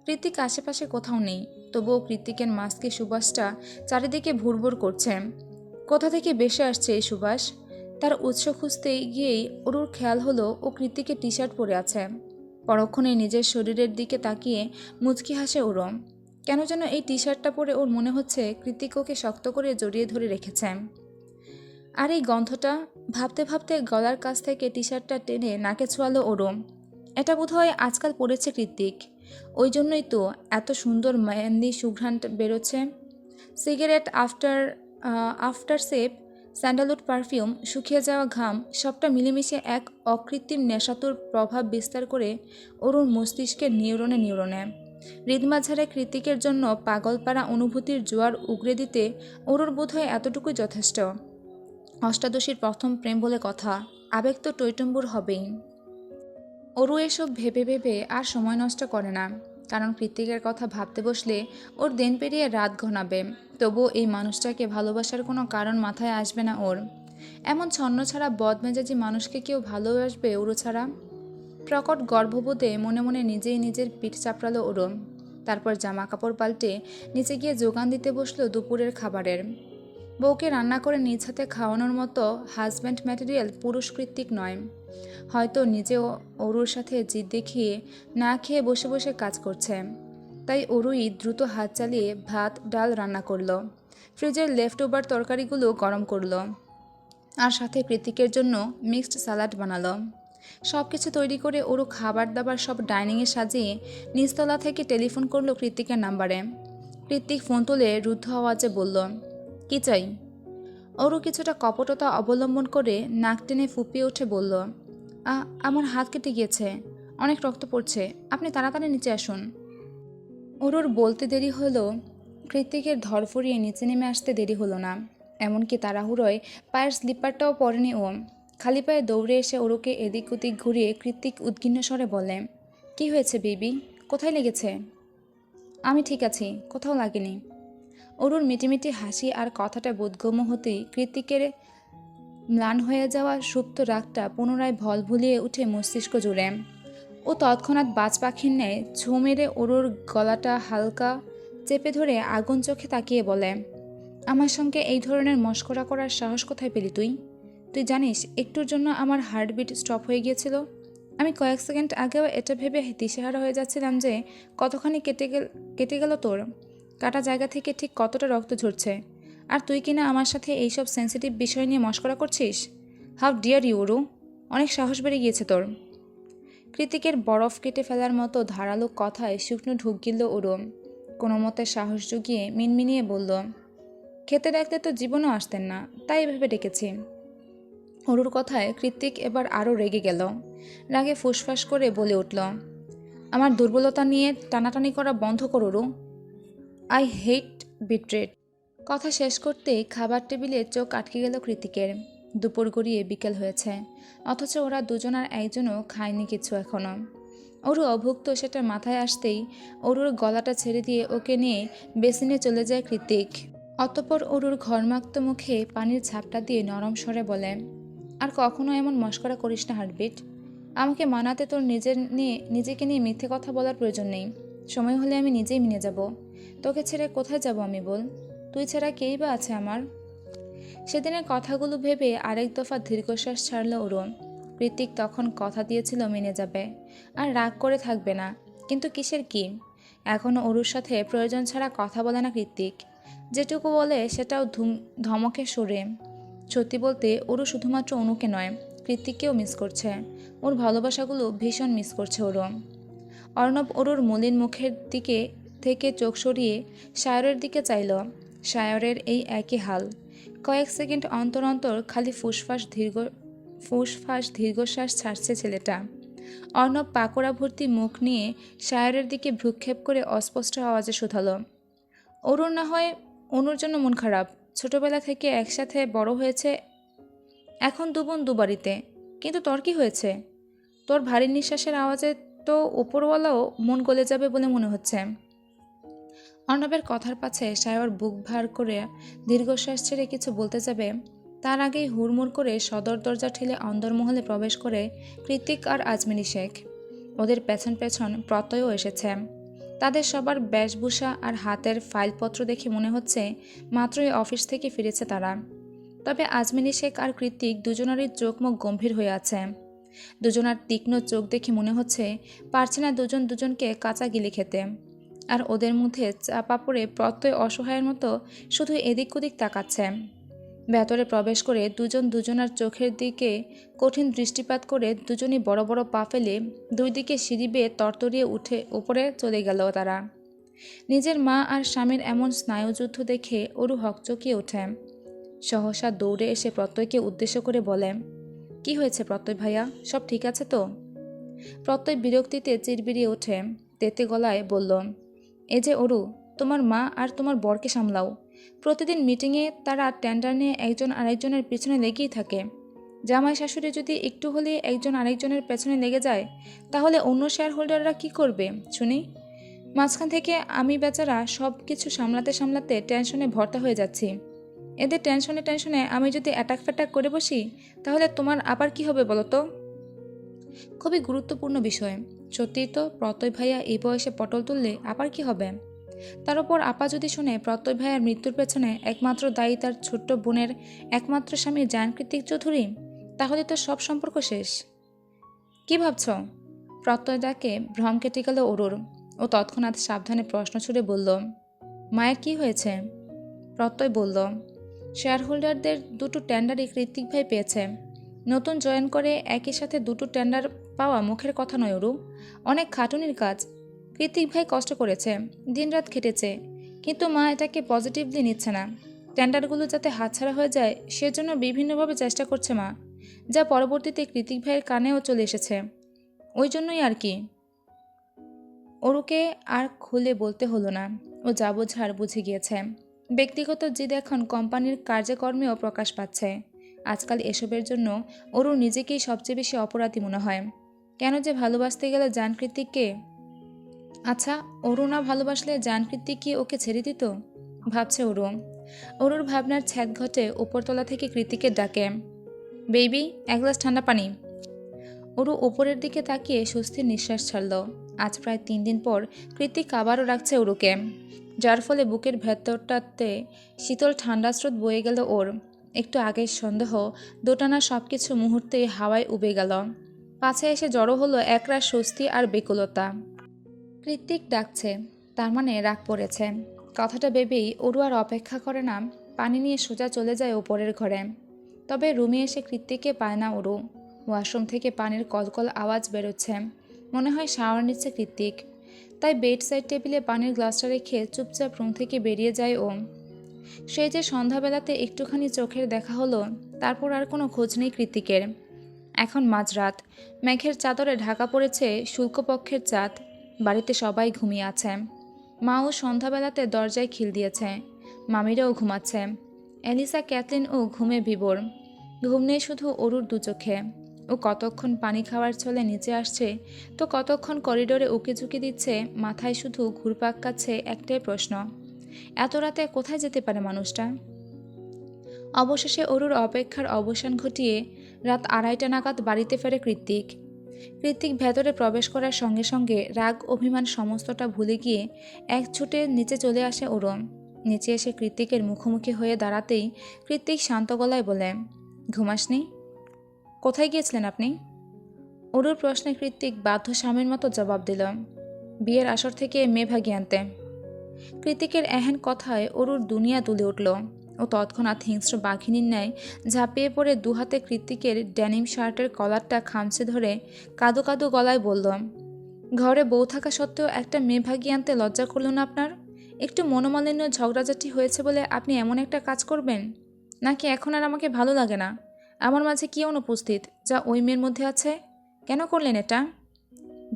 কৃতিক আশেপাশে কোথাও নেই, তবুও কৃতিকের মাস্কে সুবাসটা চারিদিকে ভুরভুর করছে। কোথা থেকে বেশি আসছে এই সুবাস? তার উৎস খুঁজতে গিয়েই অরুর খেয়াল হলো ও কৃতিকের টি শার্ট পরে আছে। পরক্ষণে নিজের শরীরের দিকে তাকিয়ে মুচকি হাসে ওরম। কেন যেন এই টি শার্টটা পরে ওর মনে হচ্ছে কৃতিক ওকে শক্ত করে জড়িয়ে ধরে রেখেছে। আর এই গন্ধটা, ভাবতে ভাবতে গলার কাছ থেকে টি শার্টটা টেনে নাকে ছোঁয়ালো ওরম। এটা বোধহয় আজকাল পড়েছে কৃতিক, ওই জন্যই তো এত সুন্দর মেহেন্দি সুঘ্রাণ বেরোচ্ছে। Cigarette, after shape, sandalwood perfume, শুকিয়ে যাওয়া ঘাম সবটা মিলেমিশে এক অকৃত্রিম নেশাতুর প্রভাব বিস্তার করে অরুর মস্তিষ্কের নিউরনে নিউরনে। হৃদমাঝারে কৃতিকের জন্য পাগলপাড়া অনুভূতির জোয়ার উগরে দিতে অরুর বোধহয় এতটুকুই যথেষ্ট। অষ্টাদশীর প্রথম প্রেম বলে কথা, আবেগ তো টইটম্বুর হবেই। অরু এসব ভেবে ভেবে আর সময় নষ্ট করে না, কারণ কৃতিকের কথা ভাবতে বসলে ওর দিন পেরিয়ে রাত ঘনাবে। তবুও এই মানুষটাকে ভালোবাসার কোনো কারণ মাথায় আসবে না ওর। এমন ছন্ন ছাড়া বদমেজাজি মানুষকে কেউ ভালোবাসবে ওরু ছাড়া? প্রকট গর্ববোধে মনে মনে নিজেই নিজের পিঠ চাপড়ালো ওরু। তারপর জামা কাপড় পাল্টে নিচে গিয়ে যোগান দিতে বসলো দুপুরের খাবারের। বউকে রান্না করে নিজ হাতে খাওয়ানোর মতো হাজব্যান্ড ম্যাটেরিয়াল পুরুষ কৃত্তিক নয়। হয়তো নিজেও অরুর সাথে জিদ দেখিয়ে না খেয়ে বসে বসে কাজ করছে। তাই অরুই দ্রুত হাত চালিয়ে ভাত ডাল রান্না করলো, ফ্রিজের লেফট ওভার তরকারিগুলো গরম করলো, আর সাথে কৃতিকের জন্য মিক্সড সালাড বানালো। সব কিছু তৈরি করে অরু খাবার দাবার সব ডাইনিংয়ে সাজিয়ে নিচতলা থেকে টেলিফোন করলো কৃতিকের নাম্বারে। কৃতিক ফোন তুলে রুদ্ধ আওয়াজে বলল, কি চাই? অরু কিছুটা কপটতা অবলম্বন করে নাক টেনে ফুপিয়ে উঠে বলল, আমার হাত কেটে গিয়েছে, অনেক রক্ত পড়ছে, আপনি তাড়াতাড়ি নিচে আসুন। অরুর বলতে দেরি হলো, কৃতিকের ধরফরিয়ে নিচে নেমে আসতে দেরি হলো না। এমনকি তাড়াহুড়োয় পায়ের স্লিপারটাও পরেনি ও। খালি পায়ে দৌড়ে এসে অরুকে এদিক ওদিক ঘুরিয়ে কৃতিক উদ্গিন্ন স্বরে বলে, কি হয়েছে বেবি, কোথায় লেগেছে? আমি ঠিক আছি, কোথাও লাগেনি। অরুর মিটিমিটি হাসি আর কথাটা বোধগম্য হতেই কৃতিকের ম্লান হয়ে যাওয়া সুপ্ত রাগটা পুনরায় ভল ভুলিয়ে উঠে মস্তিষ্ক জুড়ে। ও তৎক্ষণাৎ বাজ পাখির ন্যায় ছোঁ মেরে অরুর গলাটা হালকা চেপে ধরে আগুন চোখে তাকিয়ে বলে, আমার সঙ্গে এই ধরনের মশকরা করার সাহস কোথায় পেলি তুই? তুই জানিস একটুর জন্য আমার হার্টবিট স্টপ হয়ে গিয়েছিল। আমি কয়েক সেকেন্ড আগেও এটা ভেবে দিশেহারা হয়ে যাচ্ছিলাম যে কতখানি কেটে গেল তোর, কাটা জায়গা থেকে ঠিক কতটা রক্ত ঝরছে। আর তুই কিনা আমার সাথে এইসব সেন্সিটিভ বিষয় নিয়ে মশকরা করছিস। হাউ ডিয়ার ইউ অরু, অনেক সাহস বেড়ে গিয়েছে তোর। কৃতিকের বরফ কেটে ফেলার মতো ধারালো কথায় শুকনো ঢুক গিলল অরু। কোনো মতে সাহস জুগিয়ে মিনমিনিয়ে বলল, খেতে ডাকলে তো জীবনও আসতেন না, তাই ভেবে ডেকেছি। অরুর কথায় কৃতিক এবার আরও রেগে গেল। রাগে ফুসফাস করে বলে উঠল, আমার দুর্বলতা নিয়ে টানাটানি করা বন্ধ কর অরু। I hate bitrate. কথা শেষ করতেই খাবার টেবিলে চোখ আটকে গেল কৃতিকের। দুপুর গড়িয়ে বিকেল হয়েছে, অথচ ওরা দুজন আর একজনও খায়নি কিছু এখনও। অরু অভুক্ত সেটা মাথায় আসতেই অরুর গলাটা ছেড়ে দিয়ে ওকে নিয়ে বেসিনে চলে যায় কৃতিক। অতঃপর অরুর ঘর্মাক্ত মুখে পানির ঝাপটা দিয়ে নরম স্বরে বলে, আর কখনো এমন মশকরা করিস না হার্টবিট। আমাকে মানাতে তোর নিজেকে নিয়ে মিথ্যে কথা বলার প্রয়োজন নেই। সময় হলে আমি নিজেই মিনে যাব। তোকে ছেড়ে কোথায় যাব আমি বল? তুই ছাড়া কেই বা আছে আমার? সেদিনের কথাগুলো ভেবে আরেক দফা দীর্ঘশ্বাস ছাড়ল অরুণ। কৃতিক তখন কথা দিয়েছিল মেনে যাবে, আর রাগ করে থাকবে না, কিন্তু কিসের কি? এখনও অরুর সাথে প্রয়োজন ছাড়া কথা বলে না কৃতিক। যেটুকু বলে সেটাও ধমকে সরে। সত্যি বলতে অরু শুধুমাত্র অনুকে নয়, কৃতিককেও মিস করছে। ওর ভালোবাসাগুলো ভীষণ মিস করছে অরু। অর্ণব অরুর মলিন মুখের দিকে থেকে চোখ সরিয়ে সায়রের দিকে চাইল। সায়রের এই একই হাল। কয়েক সেকেন্ড অন্তর অন্তর খালি ফুসফাস দীর্ঘশ্বাস ছাড়ছে ছেলেটা। অর্ণব পাকোড়া ভর্তি মুখ নিয়ে সায়রের দিকে ভ্রুক্ষেপ করে অস্পষ্ট আওয়াজে শুধালো, অরুণ না হয় অনুর জন্য মন খারাপ। ছোটবেলা থেকে একসাথে বড় হয়েছে, এখন দুবোন দুবাড়িতে, কিন্তু তোর কি হয়েছে? তোর ভারী নিঃশ্বাসের আওয়াজে তো ওপরওয়ালাও মন গলে যাবে বলে মনে হচ্ছে। অর্ণবের কথার পাছে সায়র বুক ভার করে দীর্ঘশ্বাস ছেড়ে কিছু বলতে যাবে, তার আগেই হুড়মুড় করে সদর দরজা ঠেলে অন্দরমহলে প্রবেশ করে কৃতিক আর আজমিনী শেখ। ওদের পেছন পেছন প্রত্যয়ও এসেছে। তাদের সবার বেশভূষা আর হাতের ফাইলপত্র দেখে মনে হচ্ছে মাত্রই অফিস থেকে ফিরেছে তারা। তবে আজমিনী শেখ আর কৃতিক দুজনারই চোখ মুখ গম্ভীর হয়ে আছে। দুজনার তীক্ষ্ণ চোখ দেখে মনে হচ্ছে পারছে না দুজন দুজনকে কাঁচা গিলে খেতে। আর ওদের মধ্যে চাপা পড়ে প্রত্যয় অসহায়ের মতো শুধু এদিক ওদিক তাকাচ্ছে। ভেতরে প্রবেশ করে দুজন দুজনার চোখের দিকে কঠিন দৃষ্টিপাত করে দুজনই বড় বড় পা ফেলে দুই দিকে সিঁড়ি বেয়ে তরতরিয়ে উঠে উপরে চলে গেল তারা। নিজের মা আর স্বামীর এমন স্নায়ুযুদ্ধ দেখে অরু হকচকিয়ে ওঠে। সহসা দৌড়ে এসে প্রত্যয়কে উদ্দেশ্য করে বলে, কি হয়েছে প্রত্যয় ভাইয়া, সব ঠিক আছে তো? প্রত্যয় বিরক্তিতে চিরবিরিয়ে ওঠে, তেতে গলায় বলল, এই যে অরু, তোমার মা আর তোমার বরকে সামলাও। প্রতিদিন মিটিংয়ে তারা টেন্ডার নিয়ে একজন আরেকজনের পিছনে লেগেই থাকে। জামাই শাশুড়ি যদি একটু হলে একজন আরেকজনের পেছনে লেগে যায়, তাহলে অন্য শেয়ার হোল্ডাররা কী করবে শুনি? মাঝখান থেকে আমি বেচারা সব কিছু সামলাতে সামলাতে টেনশনে ভর্তা হয়ে যাচ্ছি। এদের টেনশনে টেনশনে আমি যদি অ্যাটাক ফ্যাটাক করে বসি, তাহলে তোমার আবার কি হবে বলো তো? খুবই গুরুত্বপূর্ণ বিষয়। সত্যিই তো, প্রত্যয় ভাইয়া এই বয়সে পটল তুললে আবার কি হবে? তার উপর আপা যদি শুনে প্রত্যয় ভাইয়ার মৃত্যুর পেছনে একমাত্র দায়ী তার ছোট্ট বোনের একমাত্র স্বামী জায়ন-কৃতিক চৌধুরী, তাহলে তো সব সম্পর্ক শেষ। কি ভাবছ? প্রত্যয় ডাকে ভ্রম কেটে গেল অরুর। ও তৎক্ষণাৎ সাবধানে প্রশ্ন ছুড়ে বলল, মায়ের কি হয়েছে? প্রত্যয় বলল, শেয়ার হোল্ডারদের দুটো টেন্ডারই কৃতিক ভাই পেয়েছে। নতুন জয়েন করে একই সাথে দুটো টেন্ডার পাওয়া মুখের কথা নয় অরু, অনেক খাটুনির কাজ। কৃতিক ভাই কষ্ট করেছে, দিনরাত খেটেছে, কিন্তু মা এটাকে পজিটিভলি নিচ্ছে না। টেন্ডারগুলো যাতে হাতছাড়া হয়ে যায় সেজন্য বিভিন্নভাবে চেষ্টা করছে মা, যা পরবর্তীতে কৃতিক ভাইয়ের কানেও চলে এসেছে। ওই জন্যই আর কি। অরুকে আর খুলে বলতে হলো না, ও যা বোঝার বুঝে গিয়েছে। ব্যক্তিগত জিদ এখন কোম্পানির কার্যকর্মেও প্রকাশ পাচ্ছে। আজকাল এসবের জন্য অরু নিজেকেই সবচেয়ে বেশি অপরাধী মনে হয়। কেন যে ভালোবাসতে গেলে জায়ন-কৃতিককে? আচ্ছা, অরু না ভালোবাসলে জায়ন-কৃতিক কি ওকে ছেড়ে দিত? ভাবছে অরু। অরুর ভাবনার ছ্যাদ ঘটে উপরতলা থেকে কৃতিকের ডাকে, বেবি, এক গ্লাস ঠান্ডা পানি। অরু ওপরের দিকে তাকিয়ে স্বস্তির নিঃশ্বাস ছাড়ল। আজ প্রায় 3 দিন পর কৃতিক আবারও রাখছে অরুকে, যার ফলে বুকের ভেতরটাতে শীতল ঠান্ডা স্রোত বয়ে গেল ওর। একটু আগের সন্দেহ দোটানা সব কিছু মুহূর্তেই হাওয়ায় উবে গেল। পাছে এসে জড়ো হলো একরাশ স্বস্তি আর বেকুলতা। কৃতিক ডাকছে, তার মানে রাগ পড়েছে। কথাটা ভেবেই অরু আর অপেক্ষা করে না, পানি নিয়ে সোজা চলে যায় ওপরের ঘরে। তবে রুমে এসে কৃতিককে পায় না অরু। ওয়াশরুম থেকে পানির কলকল আওয়াজ বেরোচ্ছে, মনে হয় শাওয়ার নিচ্ছে কৃতিক। তাই বেড সাইড টেবিলে পানির গ্লাসটা রেখে চুপচাপ রুম থেকে বেরিয়ে যায় ও। সেই যে সন্ধ্যাবেলাতে একটুখানি চোখের দেখা হলো, তারপর আর কোনো খোঁজ নেই কৃতিকের। এখন মাঝরাত, মেঘের চাদরে ঢাকা পড়েছে শুল্কপক্ষের চাঁদ। বাড়িতে সবাই ঘুমিয়ে আছে। মাও সন্ধ্যাবেলাতে দরজায় খিল দিয়েছে। মামিরাও ঘুমাচ্ছে। এলিসা, ক্যাথলিন ও ঘুমে বিভোর। ঘুম নেই শুধু অরুর দু চোখে। ও কতক্ষণ পানি খাওয়ার ছলে নিচে আসছে, তো কতক্ষণ করিডোরে উকিঝুঁকি দিচ্ছে। মাথায় শুধু ঘুরপাক কাচ্ছে একটাই প্রশ্ন, এত রাতে কোথায় যেতে পারে মানুষটা? অবশেষে অরুর অপেক্ষার অবসান ঘটিয়ে রাত 2:30 নাগাদ বাড়িতে ফেরে কৃতিক। কৃতিক ভেতরে প্রবেশ করার সঙ্গে সঙ্গে রাগ অভিমান সমস্তটা ভুলে গিয়ে এক ছুটে নিচে চলে আসে অরু। নিচে এসে কৃত্তিকের মুখোমুখি হয়ে দাঁড়াতেই কৃত্তিক শান্ত গলায় বলে, ঘুমাসনি? কোথায় গিয়েছিলেন আপনি? অরুর প্রশ্নে কৃত্তিক বাধ্য স্বামীর মতো জবাব দিল, বিয়ের আসর থেকে মেয়ে ভাগিয়ে আনতে। কৃত্তিকের এহেন কথায় অরুর দুনিয়া তুলে উঠল। ও তৎক্ষণাৎ হিংস্র বাঘিনীর ন্যায় ঝাঁপিয়ে পড়ে দুহাতে কৃত্তিকের ড্যানিম শার্টের কলারটা খামচে ধরে কাদো কাদো গলায় বলল, ঘরে বউ থাকা সত্ত্বেও একটা মেয়ে ভাগিয়ে আনতে লজ্জা করল না আপনার? একটু মনোমালিন্য ঝগড়াঝাটি হয়েছে বলে আপনি এমন একটা কাজ করবেন? নাকি এখন আর আমাকে ভালো লাগে না? আমার মাঝে কি অনুপস্থিত যা ওই মেয়ের মধ্যে আছে? কেন করলেন এটা?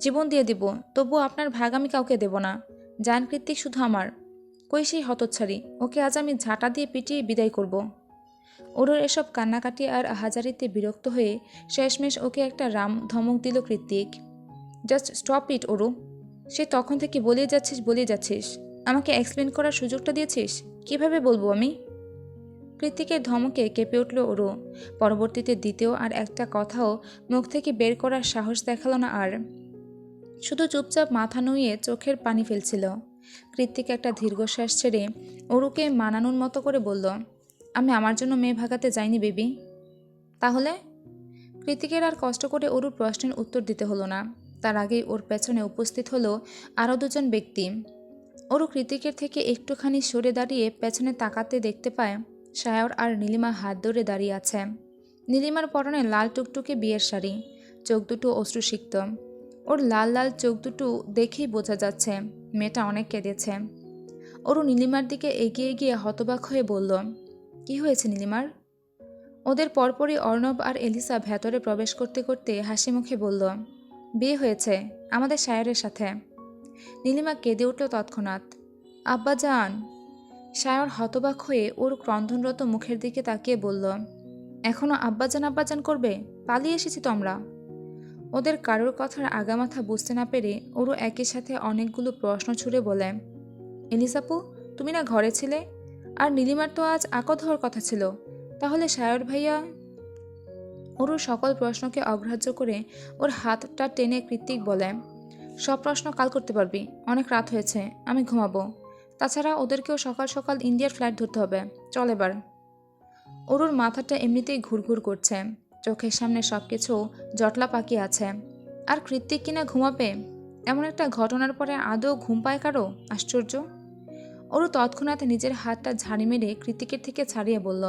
জীবন দিয়ে দিব, তবুও আপনার ভাগ আমি কাউকে দেব না। জান কৃত্তিক শুধু আমার। কই সেই হতচ্ছাড়ি, ওকে আজ আমি ঝাঁটা দিয়ে পিটিয়ে বিদায় করব। ওরুর এসব কান্নাকাটি আর আহাজারিতে বিরক্ত হয়ে শেষমেশ ওকে একটা রাম ধমক দিল কৃত্তিক। Just stop it Oru. সে তখন থেকে বলিয়ে যাচ্ছিস। আমাকে এক্সপ্লেন করার সুযোগটা দিয়েছিস? কিভাবে বলবো আমি? কৃত্তিকের ধমকে কেঁপে উঠল ওরু। পরবর্তীতে দ্বিতীয় আর একটা কথাও মুখ থেকে বের করার সাহস দেখালো না আর। শুধু চুপচাপ মাথা নুইয়ে চোখের পানি ফেলছিল। কৃত্তিক একটা দীর্ঘশ্বাস ছেড়ে অরুকে মানানোর মতো করে বলল, আমি আমার জন্য মেয়ে ভাগাতে যাইনি বেবি। তাহলে? কৃত্তিকের আর কষ্ট করে অরুর প্রশ্নের উত্তর দিতে হলো না। তার আগেই ওর পেছনে উপস্থিত হলো আরও দুজন ব্যক্তি। অরু কৃত্তিকের থেকে একটুখানি সরে দাঁড়িয়ে পেছনে তাকাতে দেখতে পায় সায়র আর নীলিমা হাত ধরে দাঁড়িয়ে আছে। নীলিমার পরনে লাল টুকটুকে বিয়ের শাড়ি, চোখ দুটো অশ্রুসিক্ত। ওর লাল লাল চোখ দুটো দেখেই বোঝা যাচ্ছে মেয়েটা অনেক কেঁদেছে। অরু নীলিমার দিকে এগিয়ে গিয়ে হতবাক হয়ে বলল, কি হয়েছে নীলিমার? ওদের পরপরই অর্ণব আর এলিসা ভেতরে প্রবেশ করতে করতে হাসি মুখে বলল, বিয়ে হয়েছে আমাদের সায়রের সাথে। নীলিমা কেঁদে উঠল তৎক্ষণাৎ, আব্বা যান। সায়র হতবাক হয়ে ওর ক্রন্ধনরত মুখের দিকে তাকিয়ে বলল, এখনও আব্বাজান করবে? পালিয়ে এসেছি তো আমরা। ওদের কারোর কথার আগামাথা বুঝতে না পেরে ওরও একই সাথে অনেকগুলো প্রশ্ন ছুড়ে বলে, এলিসাপু, তুমি না ঘরে ছিলে? আর নীলিমার তো আজ আকদ হওয়ার কথা ছিল, তাহলে সায়র ভাইয়া? ওর সকল প্রশ্নকে অগ্রাহ্য করে ওর হাতটা টেনে কৃত্তিক বলে, সব প্রশ্ন কাল করতে পারবি, অনেক রাত হয়েছে, আমি ঘুমাবো। তাছাড়া ওদেরকেও সকাল সকাল ইন্ডিয়ার ফ্লাইট ধরতে হবে, চল এবার। ওর মাথাটা এমনিতেই ঘুরঘুর করছে, চোখের সামনে সব কিছু জটলা পাকিয়ে আছে। আর কৃত্তিক কিনা ঘুমাবে? এমন একটা ঘটনার পরে আদৌ ঘুম পায় কারো? আশ্চর্য। ওরও তৎক্ষণাৎ নিজের হাতটা ঝাড়ি মেরে কৃত্তিকের থেকে ছাড়িয়ে বলল,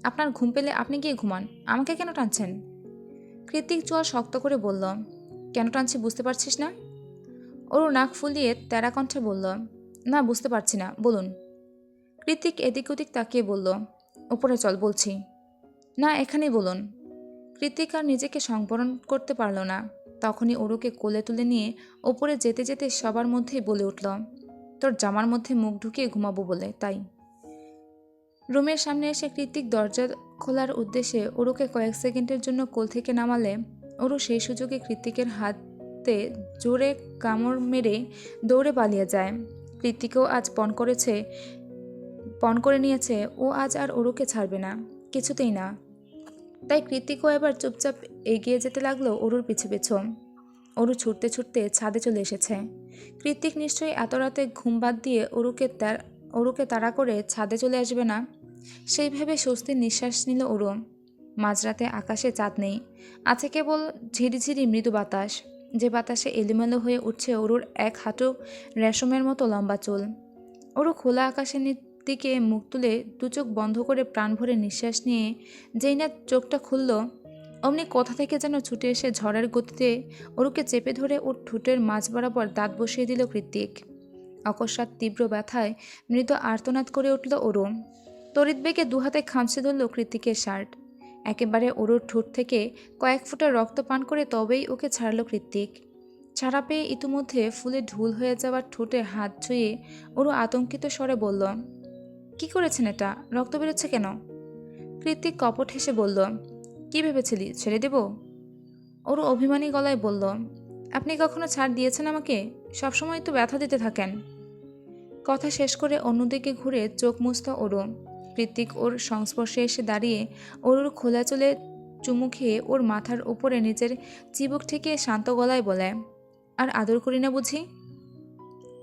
আপনার ঘুম পেলে আপনি গিয়ে ঘুমান, আমাকে কেন টানছেন? কৃত্তিক চোয়াল শক্ত করে বলল, কেন টানছি বুঝতে পারছিস না? ওর নাক ফুলিয়ে তেরা কণ্ঠে বলল, না বুঝতে পারছি না, বলুন। কৃত্তিক এদিক ওদিক তাকিয়ে বলল, উপরে চল বলছি। না, এখানেই বলুন। কৃত্তিক আর নিজেকে সংবরণ করতে পারল না। তখনই ওরুকে কোলে তুলে নিয়ে ওপরে যেতে যেতে সবার মধ্যেই বলে উঠল, তোর জামার মধ্যে মুখ ঢুকিয়ে ঘুমাবো বলে তাই। রুমের সামনে এসে কৃত্তিক দরজা খোলার উদ্দেশ্যে ওরুকে কয়েক সেকেন্ডের জন্য কোল থেকে নামালে ওরু সেই সুযোগে কৃত্তিকের হাতে জোরে কামড় মেরে দৌড়ে পালিয়ে যায়। কৃত্তিকও আজ পণ করে নিয়েছে ও আজ আর ওরুকে ছাড়বে না, কিছুতেই না। তাই কৃত্তিকও এবার চুপচাপ এগিয়ে যেতে লাগলো ওরুর পিছু পিছু। ওরু ছুটতে ছুটতে ছাদে চলে এসেছে। কৃত্তিক নিশ্চয়ই এত রাতে ঘুম বাদ দিয়ে ওরুকে তাড়া করে ছাদে চলে আসবে না, সেই ভেবে স্বস্তির নিঃশ্বাস নিল ওরু। মাঝরাতে আকাশে চাঁদ নেই, আছে কেবল ঝিরিঝিরি মৃদু বাতাস, যে বাতাসে এলোমেলো হয়ে উঠছে ওরুর এক হাঁটু রেশমের মতো লম্বা চুল। ওরু খোলা আকাশের দিকে মুখ তুলে দু চোখ বন্ধ করে প্রাণ ভরে নিঃশ্বাস নিয়ে যেই না চোখটা খুলল, অমনি কোথা থেকে যেন ছুটে এসে ঝড়ের গতিতে ওরুকে চেপে ধরে ওর ঠোঁটের মাঝ বরাবর দাঁত বসিয়ে দিল কৃত্তিক। অকস্মাৎ তীব্র ব্যথায় মৃদু আর্তনাদ করে উঠল ওরু। তড়িৎ বেগে দুহাতে খামচে ধরল কৃত্তিকের শার্ট। একেবারে ওরুর ঠোঁট থেকে কয়েক ফোঁটা রক্ত পান করে তবেই ওকে ছাড়ল কৃত্তিক। ছাড়া পেয়ে ইতিমধ্যে ফুলে ঢুল হয়ে যাওয়ার ঠোঁটে হাত ছুঁয়ে ওরু আতঙ্কিত স্বরে বলল, কি করেছেন এটা? রক্ত বেরোচ্ছে কেন? কৃত্তিক কপট হেসে বলল, কি ভেবেছিলি ছেড়ে দেব? ওরু অভিমানী গলায় বলল, আপনি কখনো ছাড় দিয়েছেন আমাকে? সবসময় তো ব্যথা দিতে থাকেন। কথা শেষ করে অন্যদিকে ঘুরে চোখ মুছত ওরু। কৃত্তিক ওর সংস্পর্শে এসে দাঁড়িয়ে ওরুর খোলা চলে চুমু খেয়ে ওর মাথার উপরে নিজের চিবুক ঠেকিয়ে শান্ত গলায় বলে, আর আদর করি না বুঝি?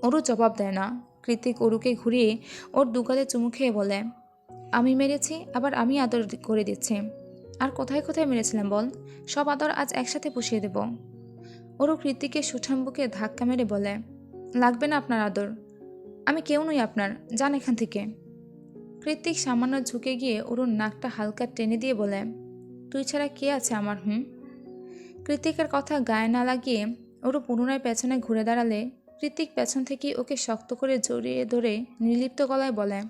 ওরু জবাব দেয় না। কৃতিক অরুকে ঘুরিয়ে ওর দুগালে চুমু খেয়ে বলে, আমি মেরেছি, আবার আমি আদর করে দিচ্ছি। আর কোথায় কোথায় মেরেছিলাম বল? সব আদর আজ একসাথে পুষিয়ে দেব। অরু কৃতিকের সুঠাম বুকে ধাক্কা মেরে বলে, লাগবে না আপনার আদর, আমি কেউ নই আপনার, যান এখান থেকে। কৃতিক সামান্য ঝুঁকে গিয়ে অরুর নাকটা হালকা টেনে দিয়ে বলে, তুই ছাড়া কে আছে আমার? কৃতিকের কথা গায়ে না লাগিয়ে অরু পুনরায় পেছনে ঘুরে দাঁড়ালে কৃতিক পেছন থেকে ওকে শক্ত করে জড়িয়ে ধরে নির্লিপ্ত গলায় বলে,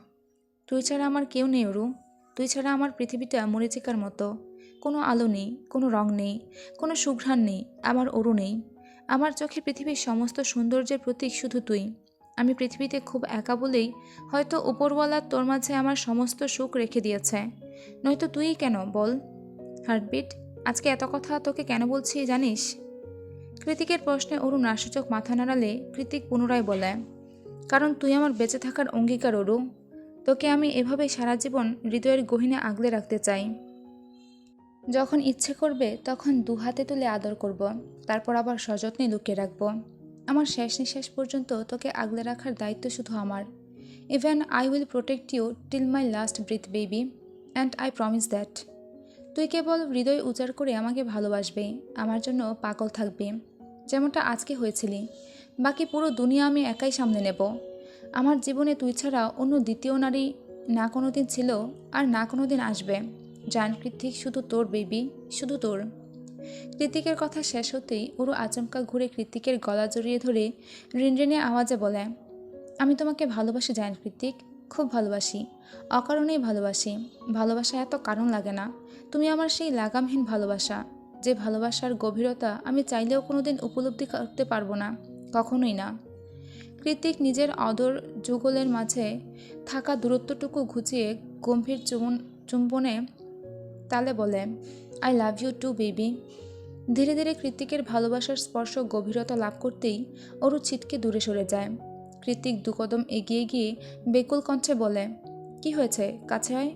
তুই ছাড়া আমার কেউ নেই অরু, তুই ছাড়া আমার পৃথিবীটা মরিচিকার মতো, কোনো আলো নেই, কোনো রং নেই, কোনো সুঘ্রাণ নেই, আমার অরু নেই। আমার চোখে পৃথিবীর সমস্ত সৌন্দর্যের প্রতীক শুধু তুই। আমি পৃথিবীতে খুব একা বলেই হয়তো উপরওয়ালা তোর মাঝে আমার সমস্ত সুখ রেখে দিয়েছে, নয়তো তুই কেন বল? হার্টবিট, আজকে এত কথা তোকে কেন বলছি জানিস? কৃতিকের প্রশ্নে অরু নাসূচক মাথা নাড়ালে কৃতিক পুনরায় বলে, কারণ তুই আমার বেঁচে থাকার অঙ্গীকার অরু। তোকে আমি এভাবেই সারা জীবন হৃদয়ের গহীনে আগলে রাখতে চাই। যখন ইচ্ছে করবে তখন দু হাতে তুলে আদর করব, তারপর আবার সযত্নে লুকিয়ে রাখব। আমার শেষ নিঃশ্বাস পর্যন্ত তোকে আগলে রাখার দায়িত্ব শুধু আমার। Even I will protect you till my last breath baby, and I promise that. তুই কেবল হৃদয় উজাড় করে আমাকে ভালোবাসবে, আমার জন্য পাগল থাকবে, যেমনটা আজকে হয়েছিলি। বাকি পুরো দুনিয়া আমি একাই সামলে নেব। আমার জীবনে তুই ছাড়া অন্য দ্বিতীয় নারী না কোনো দিন ছিল, আর না কোনো দিন আসবে। জান কৃতিক, শুধু তোর বেবি, শুধু তোর। কৃতিকের কথা শেষ হতেই ওরও আচমকা ঘুরে কৃতিকের গলা জড়িয়ে ধরে রিনরিনে আওয়াজে বলে, আমি তোমাকে ভালোবাসি জান কৃতিক, খুব ভালোবাসি, অকারণেই ভালোবাসি। ভালোবাসা এত কারণ লাগে না, তুমি আমার সেই লাগামহীন ভালোবাসা, যে ভালোবাসার গভীরতা আমি চাইলেও কোনোদিন উপলব্ধি করতে পারবো না, কখনোই না। কৃতিক নিজের অদর যুগলের মাঝে থাকা দূরত্বটুকু ঘুচিয়ে গম্ভীর চুম্বনে তালে বলে, I love you too baby. ধীরে ধীরে কৃতিকের ভালোবাসার স্পর্শ গভীরতা লাভ করতেই অরু ছিটকে দূরে সরে যায়। কৃতিক দুকদম এগিয়ে গিয়ে বেকুল কণ্ঠে বলে, কি হয়েছে, কাছে আয়।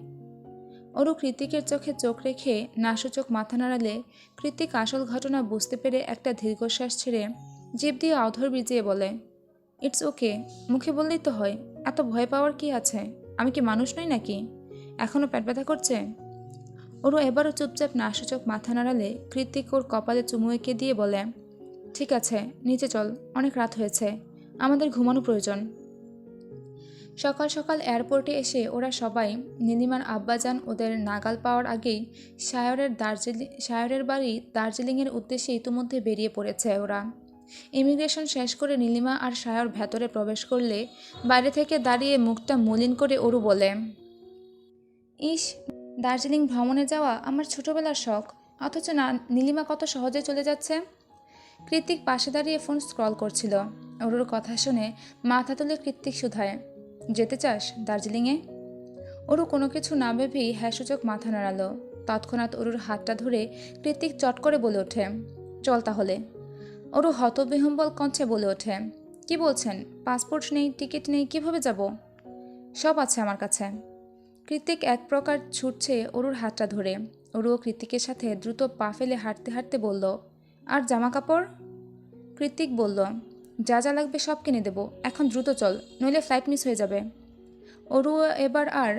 অরু কৃতিকের চোখে চোখ রেখে নাসূচক মাথা নাড়ালে কৃতিক আসল ঘটনা বুঝতে পেরে একটা দীর্ঘশ্বাস ছেড়ে জিভ দিয়ে অধর ভিজিয়ে বলে, ইটস ওকে, মুখে বললেই তো হয়, এত ভয় পাওয়ার কি আছে? আমি কি মানুষ নই নাকি? এখনও পেট ব্যথা করছে? ওরও এবারও চুপচাপ নাসূচক মাথা নাড়ালে কৃতিক ওর কপালে চুমু এঁকে দিয়ে বলে, ঠিক আছে, নিচে চল, অনেক রাত হয়েছে, আমাদের ঘুমানো প্রয়োজন। সকাল সকাল এয়ারপোর্টে এসে ওরা সবাই, নীলিমার আব্বাজান ওদের নাগাল পাওয়ার আগেই সায়রের বাড়ি দার্জিলিংয়ের উদ্দেশ্যে ইতিমধ্যে বেরিয়ে পড়েছে ওরা। ইমিগ্রেশন শেষ করে নীলিমা আর সায়র ভেতরে প্রবেশ করলে বাইরে থেকে দাঁড়িয়ে মুখটা মলিন করে অরু বলে, ইস, দার্জিলিং ভ্রমণে যাওয়া আমার ছোটবেলার শখ, অথচ না নীলিমা কত সহজে চলে যাচ্ছে। কৃতিক পাশে দাঁড়িয়ে ফোন স্ক্রল করছিল। অরুর কথা শুনে মাথা তুলে কৃতিক শুধায়, যেতে চাস দার্জিলিংয়ে? অরু কোনো কিছু না ভেবেই হ্যাঁসূচক মাথা নাড়ালো। তৎক্ষণাৎ অরুর হাতটা ধরে কৃতিক চট করে বলে ওঠে, চল তাহলে। অরু হতবিহ্বল কণ্ঠে বলে ওঠে, কি বলছেন? পাসপোর্ট নেই, টিকিট নেই, কিভাবে যাব? সব আছে আমার কাছে। কৃতিক এক প্রকার ছুটছে অরুর হাতটা ধরে। অরুও কৃতিকের সাথে দ্রুত পা ফেলে হাঁটতে হাঁটতে বলল, আর জামা কাপড়? কৃতিক বলল, যা যা লাগবে সব কিনে দেব, এখন দ্রুত চল, নইলে ফ্লাইট মিস হয়ে যাবে। অরু এবার আর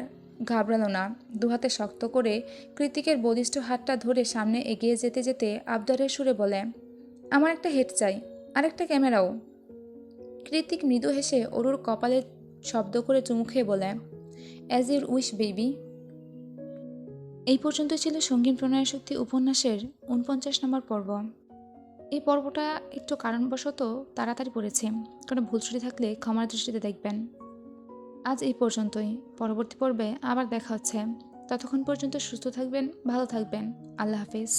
ঘাবড়ালো না, দুহাতে শক্ত করে কৃতিকের বলিষ্ঠ হাতটা ধরে সামনে এগিয়ে যেতে যেতে আবদারের সুরে বলে, আমার একটা হেড চাই, আর একটা ক্যামেরাও। কৃতিক মৃদু হেসে অরুর কপালে শব্দ করে চুমু খেয়ে বলে, অ্যাজ ইউর উইশ বেবি। এই পর্যন্ত ছিল সঙ্গীন প্রণয় শক্তি উপন্যাসের ৪৯ নম্বর পর্ব। এই পর্বটা একটু কারণবশত তাড়াতাড়ি পড়েছে, কোনো ভুল ত্রুটি থাকলে ক্ষমার দৃষ্টিতে দেখবেন। আজ এই পর্যন্তই, পরবর্তী পর্বে আবার দেখা হচ্ছে। ততক্ষণ পর্যন্ত সুস্থ থাকবেন, ভালো থাকবেন। আল্লাহ হাফেজ।